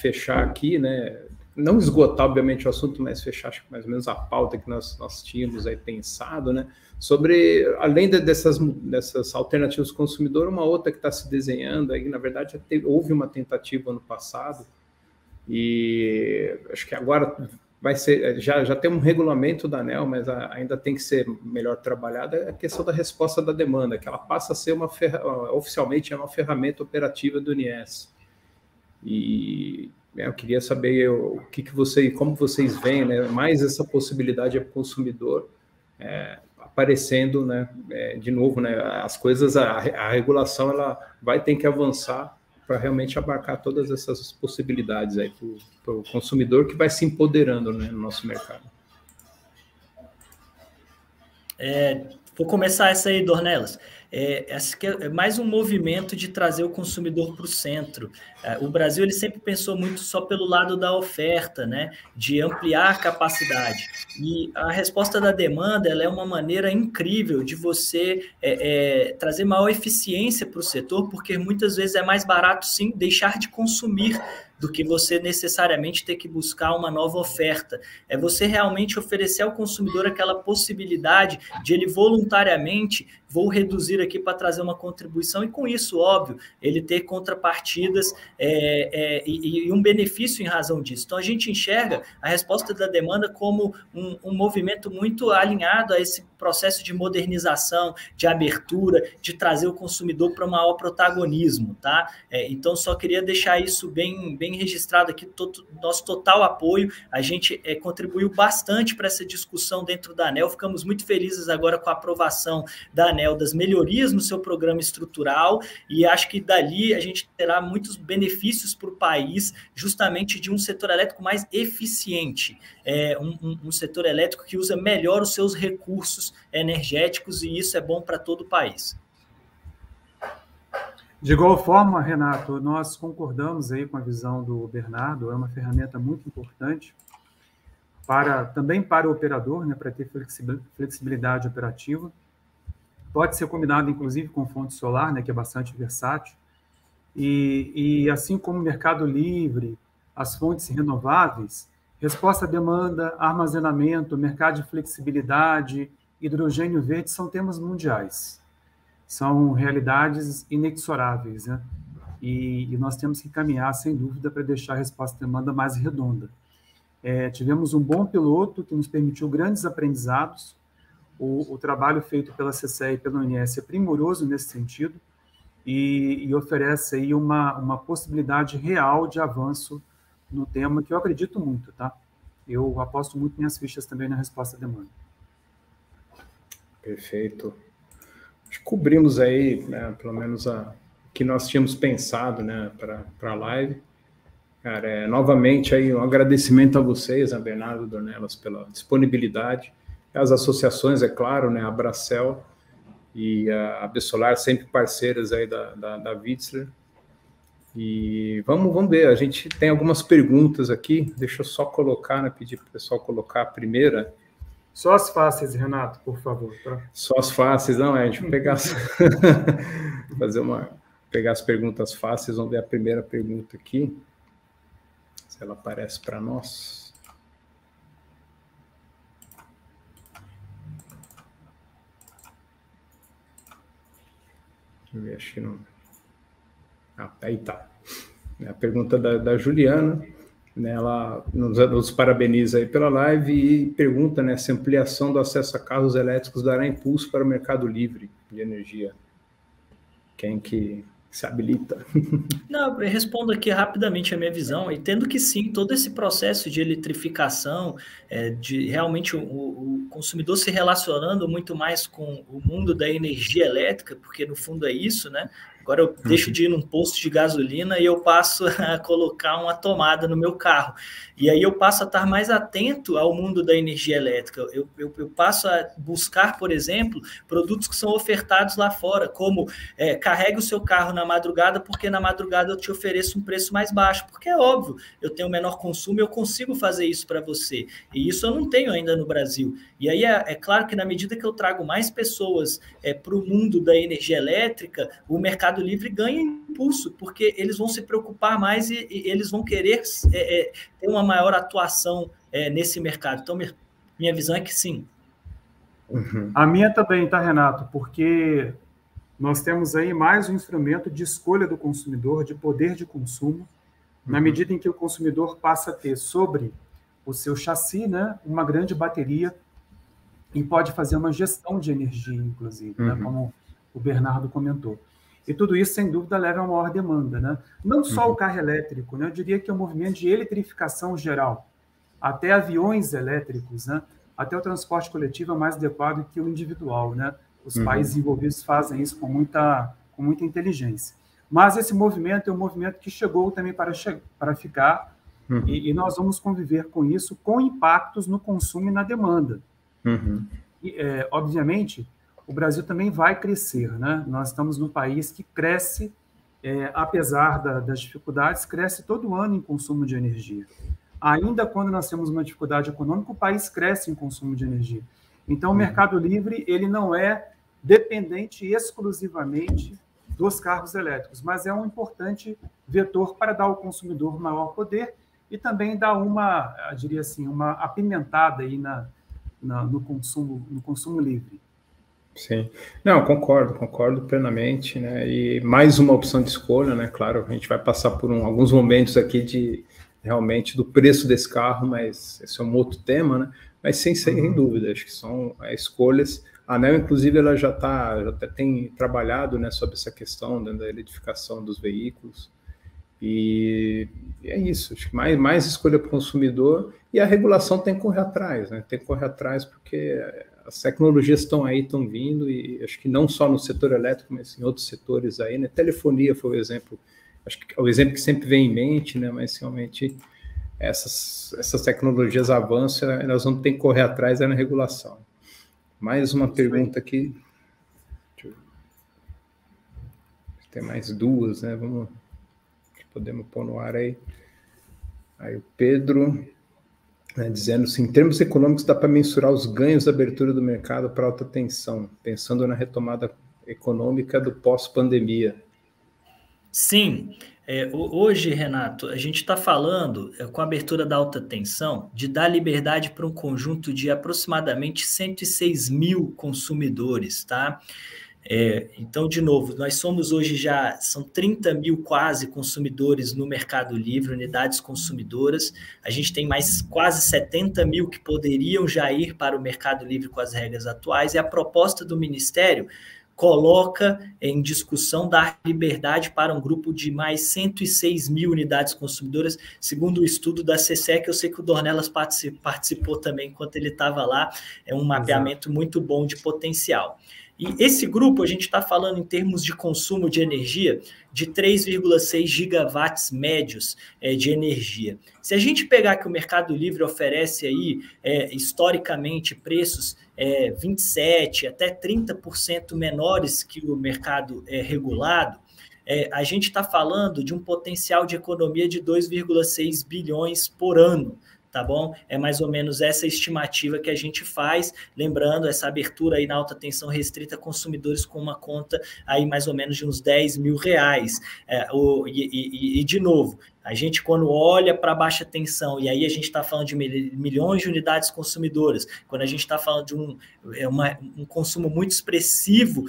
fechar aqui, né? Não esgotar, obviamente, o assunto, mas fechar acho que mais ou menos a pauta que nós tínhamos aí pensado, né? Sobre, além dessas alternativas do consumidor, uma outra que está se desenhando aí, na verdade, houve uma tentativa ano passado, e acho que agora vai ser, já tem um regulamento da ANEEL, mas ainda tem que ser melhor trabalhada, é a questão da resposta da demanda, que ela passa a ser oficialmente é uma ferramenta operativa do INS. E eu queria saber como vocês veem, né, mais essa possibilidade para o consumidor aparecendo, né, de novo, né, as coisas, a regulação ela vai ter que avançar para realmente abarcar todas essas possibilidades aí para o consumidor que vai se empoderando, né, no nosso mercado. Vou começar essa aí, Dornelas. Essa que é mais um movimento de trazer o consumidor para o centro. O Brasil ele sempre pensou muito só pelo lado da oferta, né, de ampliar a capacidade. E a resposta da demanda ela é uma maneira incrível de você trazer maior eficiência para o setor, porque muitas vezes é mais barato, sim, deixar de consumir do que você necessariamente ter que buscar uma nova oferta. É você realmente oferecer ao consumidor aquela possibilidade de ele voluntariamente, vou reduzir aqui para trazer uma contribuição, e com isso, óbvio, ele ter contrapartidas e um benefício em razão disso. Então, a gente enxerga a resposta da demanda como um movimento muito alinhado a esse processo de modernização, de abertura, de trazer o consumidor para um maior protagonismo, tá? Então, só queria deixar isso bem registrado aqui, nosso total apoio. A gente contribuiu bastante para essa discussão dentro da ANEEL, ficamos muito felizes agora com a aprovação da ANEEL das melhorias no seu programa estrutural, e acho que dali a gente terá muitos benefícios para o país, justamente de um setor elétrico mais eficiente, um setor elétrico que usa melhor os seus recursos energéticos, e isso é bom para todo o país. De igual forma, Renato, nós concordamos aí com a visão do Bernardo, é uma ferramenta muito importante também para o operador, né, para ter flexibilidade operativa. Pode ser combinado, inclusive, com fonte solar, né, que é bastante versátil, e assim como o mercado livre, as fontes renováveis, resposta à demanda, armazenamento, mercado de flexibilidade, hidrogênio verde são temas mundiais. São realidades inexoráveis, né? E nós temos que caminhar, sem dúvida, para deixar a resposta à demanda mais redonda. Tivemos um bom piloto que nos permitiu grandes aprendizados. O trabalho feito pela CCE e pela ONS é primoroso nesse sentido e oferece aí uma possibilidade real de avanço no tema, que eu acredito muito, tá? Eu aposto muito minhas fichas também na resposta à demanda. Perfeito. Acho que cobrimos aí, né, pelo menos o que nós tínhamos pensado, né, para a live. Cara, novamente aí um agradecimento a vocês, a Bernardo, Dornelas, pela disponibilidade. As associações, é claro, né, a Bracel e a Absolar, sempre parceiras aí da Witzler. E vamos ver, a gente tem algumas perguntas aqui, deixa eu só colocar, né, pedir para o pessoal colocar a primeira. Só as fáceis, Renato, por favor. Tá? Só as fáceis, não, a gente vai pegar pegar as perguntas fáceis, vamos ver a primeira pergunta aqui, se ela aparece para nós. Deixa eu ver, acho que não... aí tá. A pergunta da Juliana, né, ela nos parabeniza aí pela live e pergunta, né, se a ampliação do acesso a carros elétricos dará impulso para o mercado livre de energia. Quem que se habilita. Não, eu respondo aqui rapidamente a minha visão, e tendo que sim, todo esse processo de eletrificação, de realmente o consumidor se relacionando muito mais com o mundo da energia elétrica, porque no fundo é isso, né? Agora eu deixo de ir num posto de gasolina e eu passo a colocar uma tomada no meu carro. E aí eu passo a estar mais atento ao mundo da energia elétrica. Eu passo a buscar, por exemplo, produtos que são ofertados lá fora, como carregue o seu carro na madrugada, porque na madrugada eu te ofereço um preço mais baixo. Porque é óbvio, eu tenho menor consumo e eu consigo fazer isso para você. E isso eu não tenho ainda no Brasil. E aí é claro que na medida que eu trago mais pessoas para o mundo da energia elétrica, o Mercado Livre ganha impulso, porque eles vão se preocupar mais e eles vão querer ter uma maior atuação nesse mercado. Então, minha visão é que sim. A minha também, tá, Renato? Porque nós temos aí mais um instrumento de escolha do consumidor, de poder de consumo, na medida em que o consumidor passa a ter sobre o seu chassi, né, uma grande bateria e pode fazer uma gestão de energia, inclusive, né, como o Bernardo comentou. E tudo isso, sem dúvida, leva a uma maior demanda, né? Não só o carro elétrico, né? Eu diria que é um movimento de eletrificação geral, até aviões elétricos, né? Até o transporte coletivo é mais adequado que o individual, né? Os países envolvidos fazem isso com muita inteligência. Mas esse movimento é um movimento que chegou também para ficar, e nós vamos conviver com isso, com impactos no consumo e na demanda. E, obviamente, o Brasil também vai crescer, né? Nós estamos num país que cresce, apesar das dificuldades, cresce todo ano em consumo de energia. Ainda quando nós temos uma dificuldade econômica, o país cresce em consumo de energia. Então, o Mercado Livre ele não é dependente exclusivamente dos carros elétricos, mas é um importante vetor para dar ao consumidor maior poder e também dar eu diria assim, uma apimentada aí no consumo livre. Sim. Não, concordo plenamente, né? E mais uma opção de escolha, né? Claro, a gente vai passar por alguns momentos aqui realmente do preço desse carro, mas esse é um outro tema, né? Mas sem dúvida, acho que são escolhas. A ANEEL, inclusive, ela já tem trabalhado, né, sobre essa questão, né, da eletrificação dos veículos. E é isso, acho que mais escolha para o consumidor, e a regulação tem que correr atrás, né? Tem que correr atrás porque as tecnologias estão aí, estão vindo, e acho que não só no setor elétrico, mas em outros setores aí, né? Telefonia foi o exemplo, acho que é o exemplo que sempre vem em mente, né? Mas realmente essas tecnologias avançam, nós vamos ter que correr atrás na regulação. Mais uma pergunta aqui. Tem mais duas, né? Podemos pôr no ar aí. Aí o Pedro, né, dizendo assim, em termos econômicos dá para mensurar os ganhos da abertura do mercado para alta tensão, pensando na retomada econômica do pós-pandemia. Sim. Hoje, Renato, a gente está falando, com a abertura da alta tensão, de dar liberdade para um conjunto de aproximadamente 106 mil consumidores, tá? Então, de novo, nós somos hoje são 30 mil quase consumidores no Mercado Livre, unidades consumidoras. A gente tem mais quase 70 mil que poderiam já ir para o Mercado Livre com as regras atuais, e a proposta do Ministério coloca em discussão dar liberdade para um grupo de mais 106 mil unidades consumidoras, segundo o estudo da CSEC. Eu sei que o Dornelas participou também enquanto ele estava lá, é um mapeamento muito bom de potencial. E esse grupo, a gente está falando em termos de consumo de energia, de 3,6 gigawatts médios de energia. Se a gente pegar que o Mercado Livre oferece aí, historicamente, preços 27% até 30% menores que o mercado regulado, a gente está falando de um potencial de economia de 2,6 bilhões por ano. Tá bom? É mais ou menos essa estimativa que a gente faz, lembrando essa abertura aí na alta tensão restrita a consumidores com uma conta aí mais ou menos de uns 10 mil reais. De novo, a gente quando olha para a baixa tensão, e aí a gente está falando de milhões de unidades consumidoras, quando a gente está falando de um consumo muito expressivo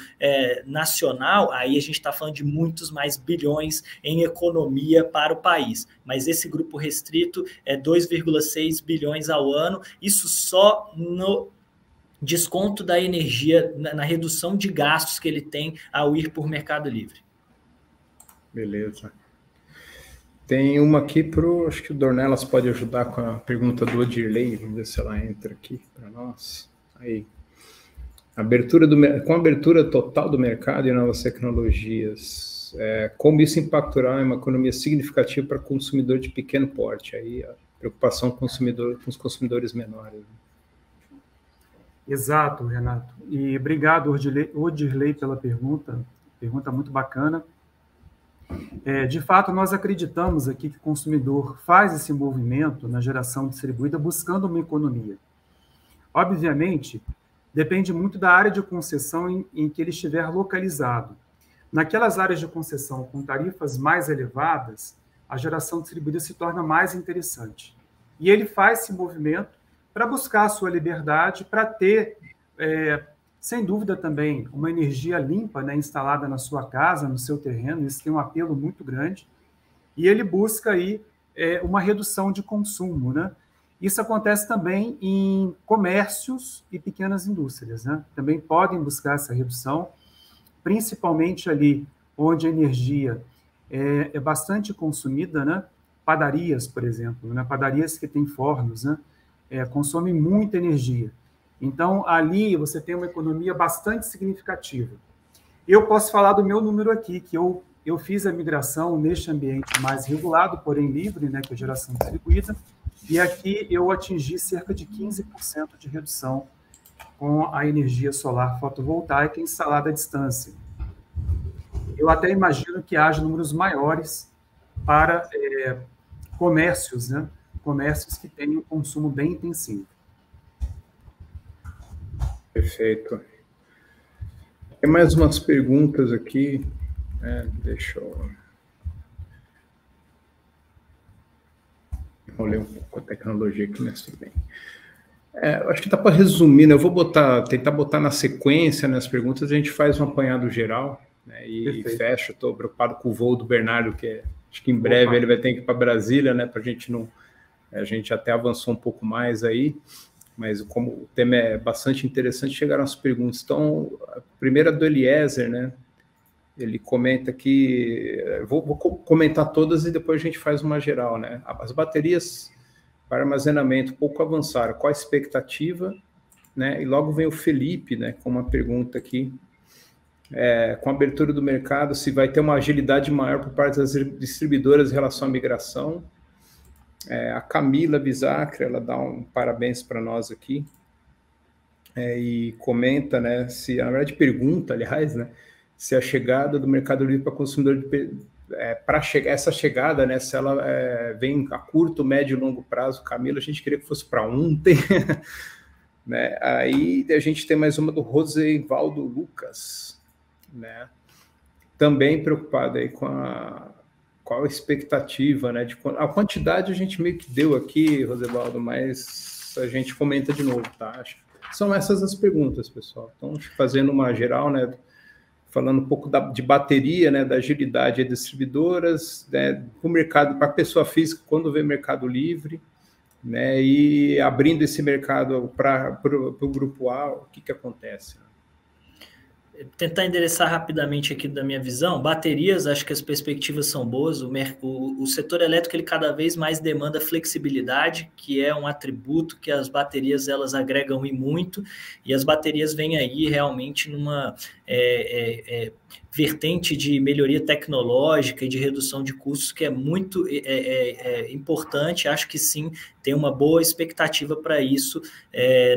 nacional, aí a gente está falando de muitos mais bilhões em economia para o país. Mas esse grupo restrito é 2,6 bilhões ao ano, isso só no desconto da energia, na redução de gastos que ele tem ao ir por Mercado Livre. Beleza. Tem uma aqui acho que o Dornelas pode ajudar com a pergunta do Odirley, vamos ver se ela entra aqui para nós. Aí. Com a abertura total do mercado e novas tecnologias, como isso impactará em uma economia significativa para consumidor de pequeno porte? Aí a preocupação com os consumidores menores. Exato, Renato. E obrigado, Odirley, pela pergunta muito bacana. De fato, nós acreditamos aqui que o consumidor faz esse movimento na geração distribuída buscando uma economia. Obviamente, depende muito da área de concessão em que ele estiver localizado. Naquelas áreas de concessão com tarifas mais elevadas, a geração distribuída se torna mais interessante. E ele faz esse movimento para buscar a sua liberdade, para ter, sem dúvida também, uma energia limpa, né, instalada na sua casa, no seu terreno. Isso tem um apelo muito grande. E ele busca aí uma redução de consumo, né? Isso acontece também em comércios e pequenas indústrias, né? Também podem buscar essa redução, principalmente ali onde a energia é bastante consumida, né? Padarias, por exemplo, né? Padarias que têm fornos, né? Consomem muita energia. Então, ali você tem uma economia bastante significativa. Eu posso falar do meu número aqui, que eu fiz a migração neste ambiente mais regulado, porém livre, né? Que é a geração distribuída. E aqui eu atingi cerca de 15% de redução com a energia solar fotovoltaica instalada à distância. Eu até imagino que haja números maiores para comércios, né? Comércios que têm um consumo bem intensivo. Perfeito. Tem mais umas perguntas aqui. Deixa eu... Olhei um pouco a tecnologia aqui, mas tudo bem. Acho que dá para resumir, né? Eu vou tentar botar na sequência, nas perguntas, a gente faz um apanhado geral, né? E fecha. Estou preocupado com o voo do Bernardo, que acho que em breve ele vai ter que ir para Brasília, né? Para a gente não... A gente até avançou um pouco mais aí, mas como o tema é bastante interessante, chegaram as perguntas. Então, a primeira do Eliezer, né? Ele comenta que... Vou comentar todas e depois a gente faz uma geral, né? As baterias para armazenamento pouco avançaram. Qual a expectativa? Né? E logo vem o Felipe, né, com uma pergunta aqui. Com a abertura do mercado, se vai ter uma agilidade maior por parte das distribuidoras em relação à migração. A Camila Bisacre, ela dá um parabéns para nós aqui. E comenta, né, na verdade pergunta, aliás, né, se a chegada do Mercado Livre para consumidor, essa chegada, né, se ela vem a curto, médio e longo prazo. Camila, a gente queria que fosse para ontem. Né? Aí a gente tem mais uma do Rosevaldo Lucas, né? Também preocupado aí com qual a expectativa, né? A quantidade a gente meio que deu aqui, Rosevaldo, mas a gente comenta de novo, tá? São essas as perguntas, pessoal. Então, fazendo uma geral, né? Falando um pouco de bateria, né, da agilidade de distribuidoras, né, para o mercado, para a pessoa física, quando vê Mercado Livre, né, e abrindo esse mercado para o grupo A, o que acontece? Tentar endereçar rapidamente aqui da minha visão, baterias, acho que as perspectivas são boas, o setor elétrico ele cada vez mais demanda flexibilidade, que é um atributo que as baterias elas agregam e muito, e as baterias vêm aí realmente numa vertente de melhoria tecnológica e de redução de custos que é muito importante. Acho que sim, tem uma boa expectativa para isso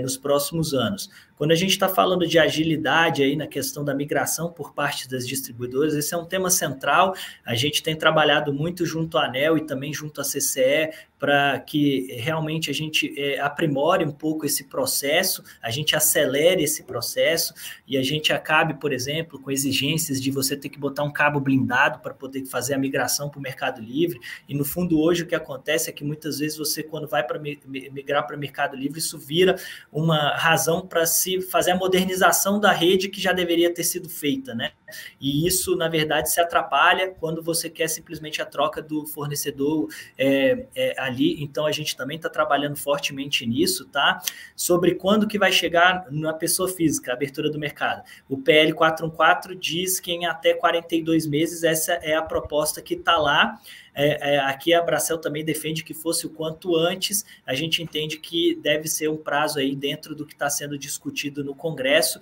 nos próximos anos. Quando a gente está falando de agilidade aí na questão da migração por parte das distribuidoras, esse é um tema central. A gente tem trabalhado muito junto à ANEEL e também junto à CCE para que realmente a gente aprimore um pouco esse processo, a gente acelere esse processo e a gente acabe, por exemplo, com exigências de você ter que botar um cabo blindado para poder fazer a migração para o Mercado Livre. E, no fundo, hoje o que acontece é que muitas vezes você, quando vai para migrar para o Mercado Livre, isso vira uma razão para se fazer a modernização da rede que já deveria ter sido feita, né? E isso, na verdade, se atrapalha quando você quer simplesmente a troca do fornecedor ali, então a gente também está trabalhando fortemente nisso, tá? Sobre quando que vai chegar na pessoa física, a abertura do mercado. O PL 414 diz que em até 42 meses, essa é a proposta que está lá. Aqui a Bracel também defende que fosse o quanto antes. A gente entende que deve ser um prazo aí dentro do que está sendo discutido no Congresso,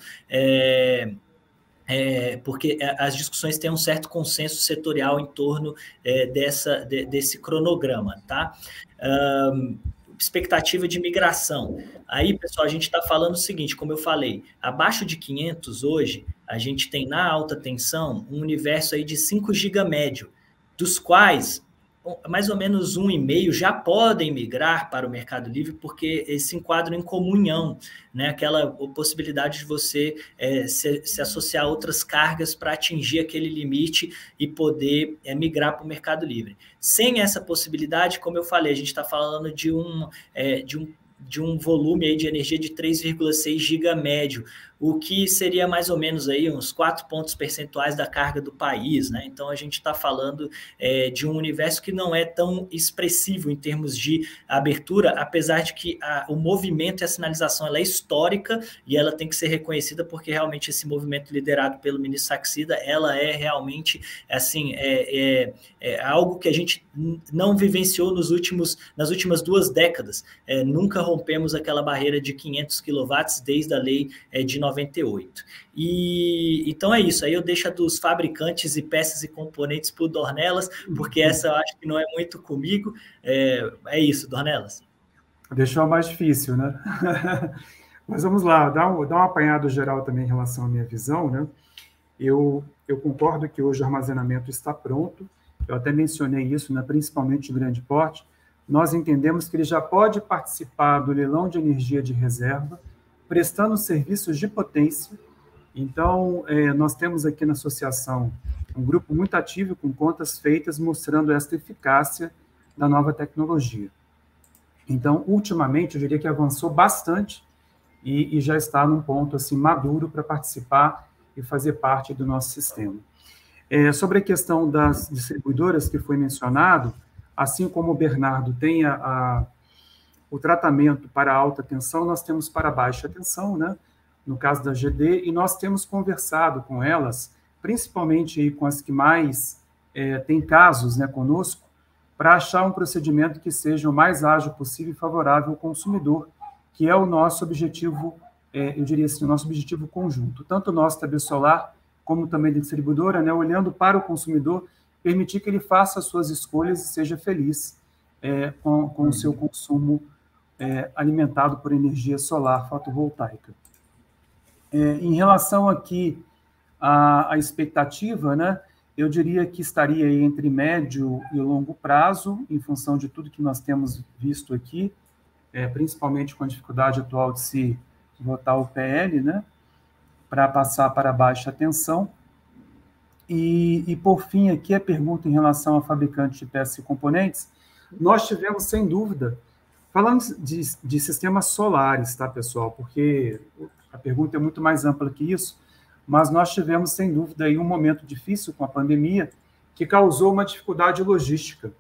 porque as discussões têm um certo consenso setorial em torno desse cronograma, tá? Expectativa de migração. Aí, pessoal, a gente está falando o seguinte, como eu falei, abaixo de 500 hoje, a gente tem na alta tensão um universo aí de 5 GB médio, dos quais mais ou menos 1,5 já podem migrar para o Mercado Livre, porque eles se enquadram em comunhão, né? Aquela possibilidade de você se associar a outras cargas para atingir aquele limite e poder migrar para o Mercado Livre. Sem essa possibilidade, como eu falei, a gente está falando de um volume aí de energia de 3,6 GB médio, o que seria mais ou menos aí uns 4 pontos percentuais da carga do país, né? Então a gente está falando de um universo que não é tão expressivo em termos de abertura, apesar de que o movimento e a sinalização ela é histórica e ela tem que ser reconhecida porque realmente esse movimento liderado pelo ministro Saxida, ela é realmente assim, algo que a gente não vivenciou nas últimas 2 décadas. Nunca rompemos aquela barreira de 500 kW desde a lei de 98. Então é isso, aí eu deixo a dos fabricantes e peças e componentes para o Dornelas, porque essa eu acho que não é muito comigo. É isso, Dornelas. Deixou mais difícil, né? Mas vamos lá, dar um apanhado geral também em relação à minha visão, né? Eu concordo que hoje o armazenamento está pronto, eu até mencionei isso, né? Principalmente de grande porte. Nós entendemos que ele já pode participar do leilão de energia de reserva, prestando serviços de potência. Então, nós temos aqui na associação um grupo muito ativo com contas feitas mostrando esta eficácia da nova tecnologia. Então, ultimamente, eu diria que avançou bastante e já está num ponto assim, maduro para participar e fazer parte do nosso sistema. Sobre a questão das distribuidoras que foi mencionado, assim como o Bernardo tem o tratamento para alta tensão, nós temos para baixa tensão, né? No caso da GD, e nós temos conversado com elas, principalmente aí com as que mais têm casos, né, conosco, para achar um procedimento que seja o mais ágil possível e favorável ao consumidor, que é o nosso objetivo, eu diria assim, o nosso objetivo conjunto, tanto nosso da Biosolar, como também da distribuidora, né, olhando para o consumidor, permitir que ele faça as suas escolhas e seja feliz com o seu consumo alimentado por energia solar fotovoltaica. Em relação aqui à expectativa, né, eu diria que estaria aí entre médio e longo prazo, em função de tudo que nós temos visto aqui, principalmente com a dificuldade atual de se votar o PL, né, para passar para baixa tensão. E, por fim, aqui a pergunta em relação a fabricantes de peças e componentes. Nós tivemos, sem dúvida, falando de sistemas solares, tá, pessoal? Porque a pergunta é muito mais ampla que isso, mas nós tivemos, sem dúvida, aí um momento difícil com a pandemia que causou uma dificuldade logística.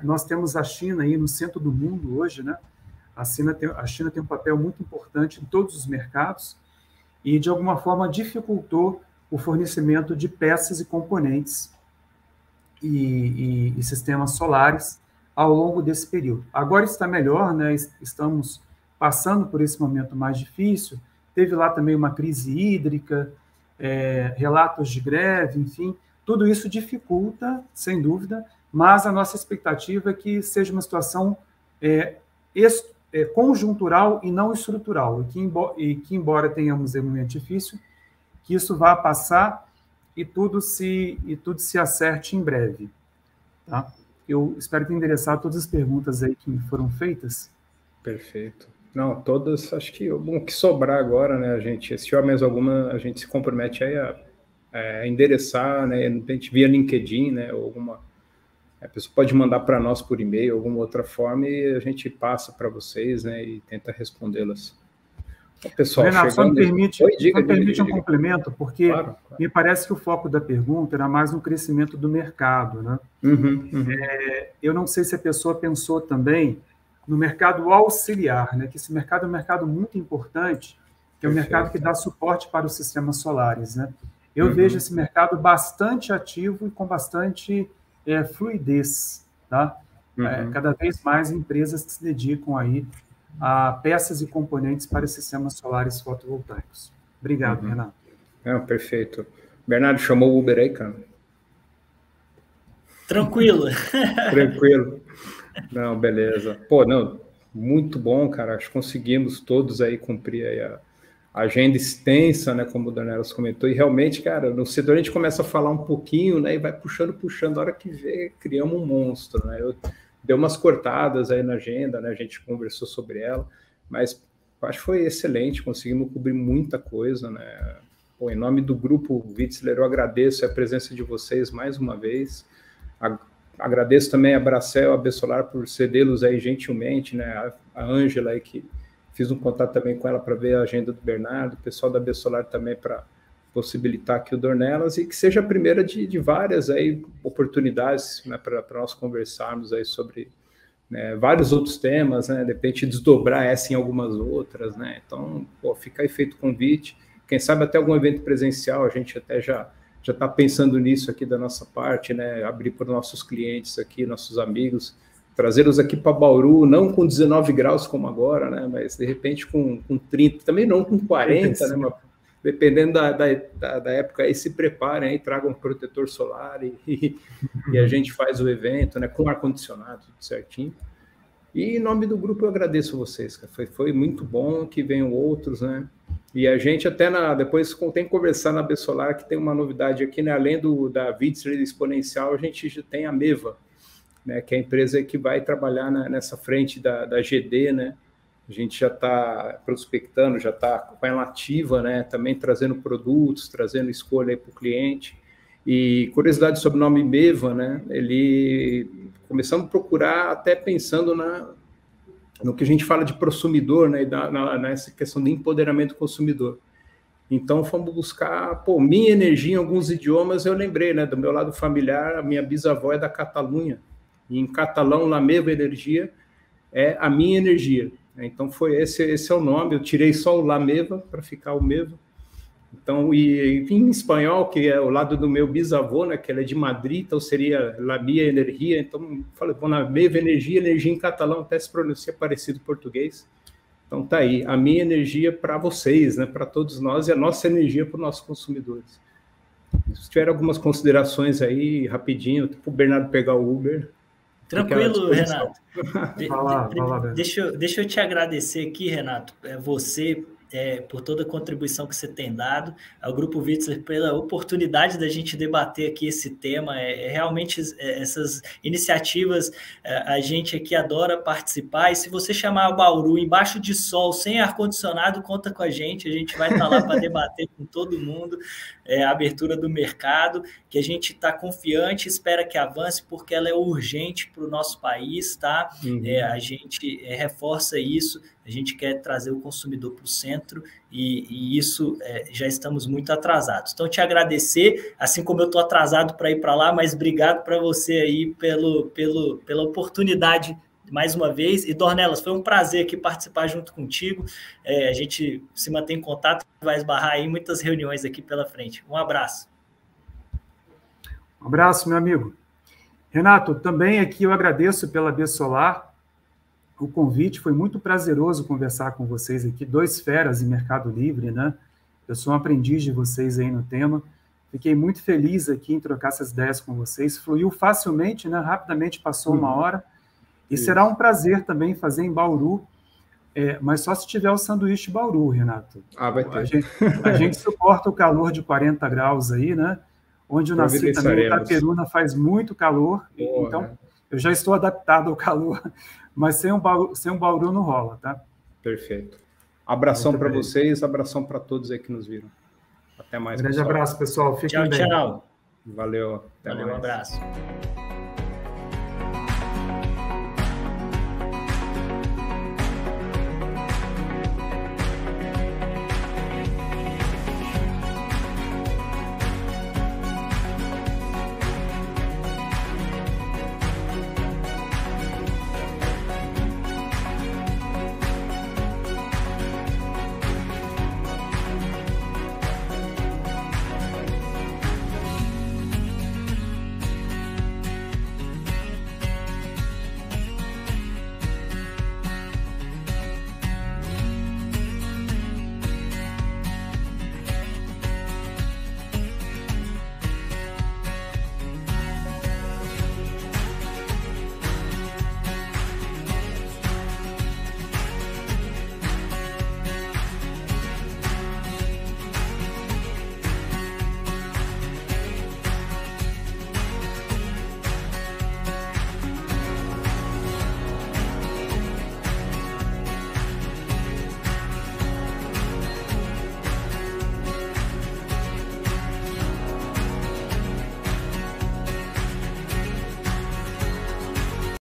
Nós temos a China aí no centro do mundo hoje, né? A China tem um papel muito importante em todos os mercados e, de alguma forma, dificultou o fornecimento de peças e componentes e sistemas solares ao longo desse período. Agora está melhor, né? Estamos passando por esse momento mais difícil, teve lá também uma crise hídrica, relatos de greve, enfim, tudo isso dificulta, sem dúvida, mas a nossa expectativa é que seja uma situação conjuntural e não estrutural, e que embora tenhamos um momento difícil, que isso vá passar e tudo se acerte em breve. Tá? Eu espero ter endereçado todas as perguntas aí que me foram feitas. Perfeito. Não, todas, acho que o que sobrar agora, né, se tiver mais alguma, a gente se compromete aí a endereçar, né, a gente via LinkedIn, né, ou a pessoa pode mandar para nós por e-mail, alguma outra forma, e a gente passa para vocês, né, e tenta respondê-las Pessoal, Renato, só me permite, diga. um complemento, porque claro. Me parece que o foco da pergunta era mais no crescimento do mercado, né? Eu não sei se a pessoa pensou também no mercado auxiliar, né? Que esse mercado é um mercado muito importante, que é o mercado que dá suporte para os sistemas solares, né? Eu vejo esse mercado bastante ativo e com bastante fluidez, tá? Cada vez mais empresas que se dedicam aí a peças e componentes para sistemas solares fotovoltaicos. Obrigado, Renato. Perfeito. Bernardo, chamou o Uber aí, cara? Tranquilo. Tranquilo. Não, beleza. Pô, não, muito bom, cara. Acho que conseguimos todos aí cumprir aí a agenda extensa, né, como o Dornelas comentou, e realmente, cara, no setor a gente começa a falar um pouquinho, né, e vai puxando, a hora que vê, criamos um monstro, né, deu umas cortadas aí na agenda, né, a gente conversou sobre ela, mas acho que foi excelente, conseguimos cobrir muita coisa, né. Pô, em nome do Grupo Vitzler, eu agradeço a presença de vocês mais uma vez, agradeço também a Bracel, a Bessolar por cedê-los aí gentilmente, né, a Ângela aí que fiz um contato também com ela para ver a agenda do Bernardo, o pessoal da Bessolar também para possibilitar aqui o Dornelas, e que seja a primeira de várias aí oportunidades, né, para nós conversarmos aí sobre, né, vários outros temas, né, de repente desdobrar essa em algumas outras, né, então, pô, fica aí feito o convite, quem sabe até algum evento presencial, a gente até já está pensando nisso aqui da nossa parte, né, abrir para os nossos clientes aqui, nossos amigos, trazê-los aqui para Bauru, não com 19 graus como agora, né, mas de repente com 30, também não com 40, né, mas dependendo da época, aí se preparem, aí tragam um protetor solar e a gente faz o evento, né, com ar-condicionado, tudo certinho. E em nome do grupo eu agradeço vocês, cara. Foi muito bom, que venham outros, né, e a gente até depois tem que conversar na Bessolar, que tem uma novidade aqui, né, além da Vitzler Exponencial, a gente já tem a Meva, né, que é a empresa que vai trabalhar nessa frente da GD, né, a gente já está prospectando, já está com ela ativa, né, também trazendo produtos, trazendo escolha para o cliente, e curiosidade sobre o nome Meva, né, começamos a procurar até pensando no que a gente fala de prosumidor, né, e nessa questão de empoderamento do consumidor. Então, fomos buscar, minha energia em alguns idiomas, eu lembrei, né, do meu lado familiar, a minha bisavó é da Catalunha, e em catalão, La Meva Energia é a minha energia. Então, esse é o nome, eu tirei só o La Meva para ficar o Meva. Então, e em espanhol, que é o lado do meu bisavô, né, que ele é de Madrid, então seria La Mia Energia. Então, falei, La Meva Energia em catalão, até se pronuncia parecido com português. Então, tá aí, a minha energia para vocês, né, para todos nós, e a nossa energia para os nossos consumidores. Se tiver algumas considerações aí, rapidinho, para o Bernardo pegar o Uber. Tranquilo, Renato. Deixa eu te agradecer aqui, Renato, você por toda a contribuição que você tem dado, ao Grupo Vitzler pela oportunidade da gente debater aqui esse tema. Realmente essas iniciativas a gente aqui adora participar, e se você chamar o Bauru embaixo de sol, sem ar-condicionado, conta com a gente vai estar lá para debater com todo mundo a abertura do mercado, que a gente está confiante, espera que avance, porque ela é urgente para o nosso país, tá? A gente reforça isso, a gente quer trazer o consumidor para o centro, e isso já estamos muito atrasados. Então, te agradecer, assim como eu estou atrasado para ir para lá, mas obrigado para você aí pela oportunidade mais uma vez. E, Dornelas, foi um prazer aqui participar junto contigo. A gente se mantém em contato, vai esbarrar aí muitas reuniões aqui pela frente. Um abraço. Um abraço, meu amigo. Renato, também aqui eu agradeço pela Bessolar o convite, foi muito prazeroso conversar com vocês aqui, 2 feras em Mercado Livre, né? Eu sou um aprendiz de vocês aí no tema, fiquei muito feliz aqui em trocar essas ideias com vocês, fluiu facilmente, né? Rapidamente passou 1 hora, e será um prazer também fazer em Bauru, mas só se tiver o sanduíche Bauru, Renato. Vai ter. A gente suporta o calor de 40 graus aí, né? Onde eu nasci também, Itaperuna faz muito calor, então eu já estou adaptado ao calor, mas sem um Bauru não rola, tá? Perfeito. Abração para vocês, abração para todos aí que nos viram. Até mais, grande abraço, pessoal. Fiquem bem. Tchau. Valeu. Valeu, um abraço.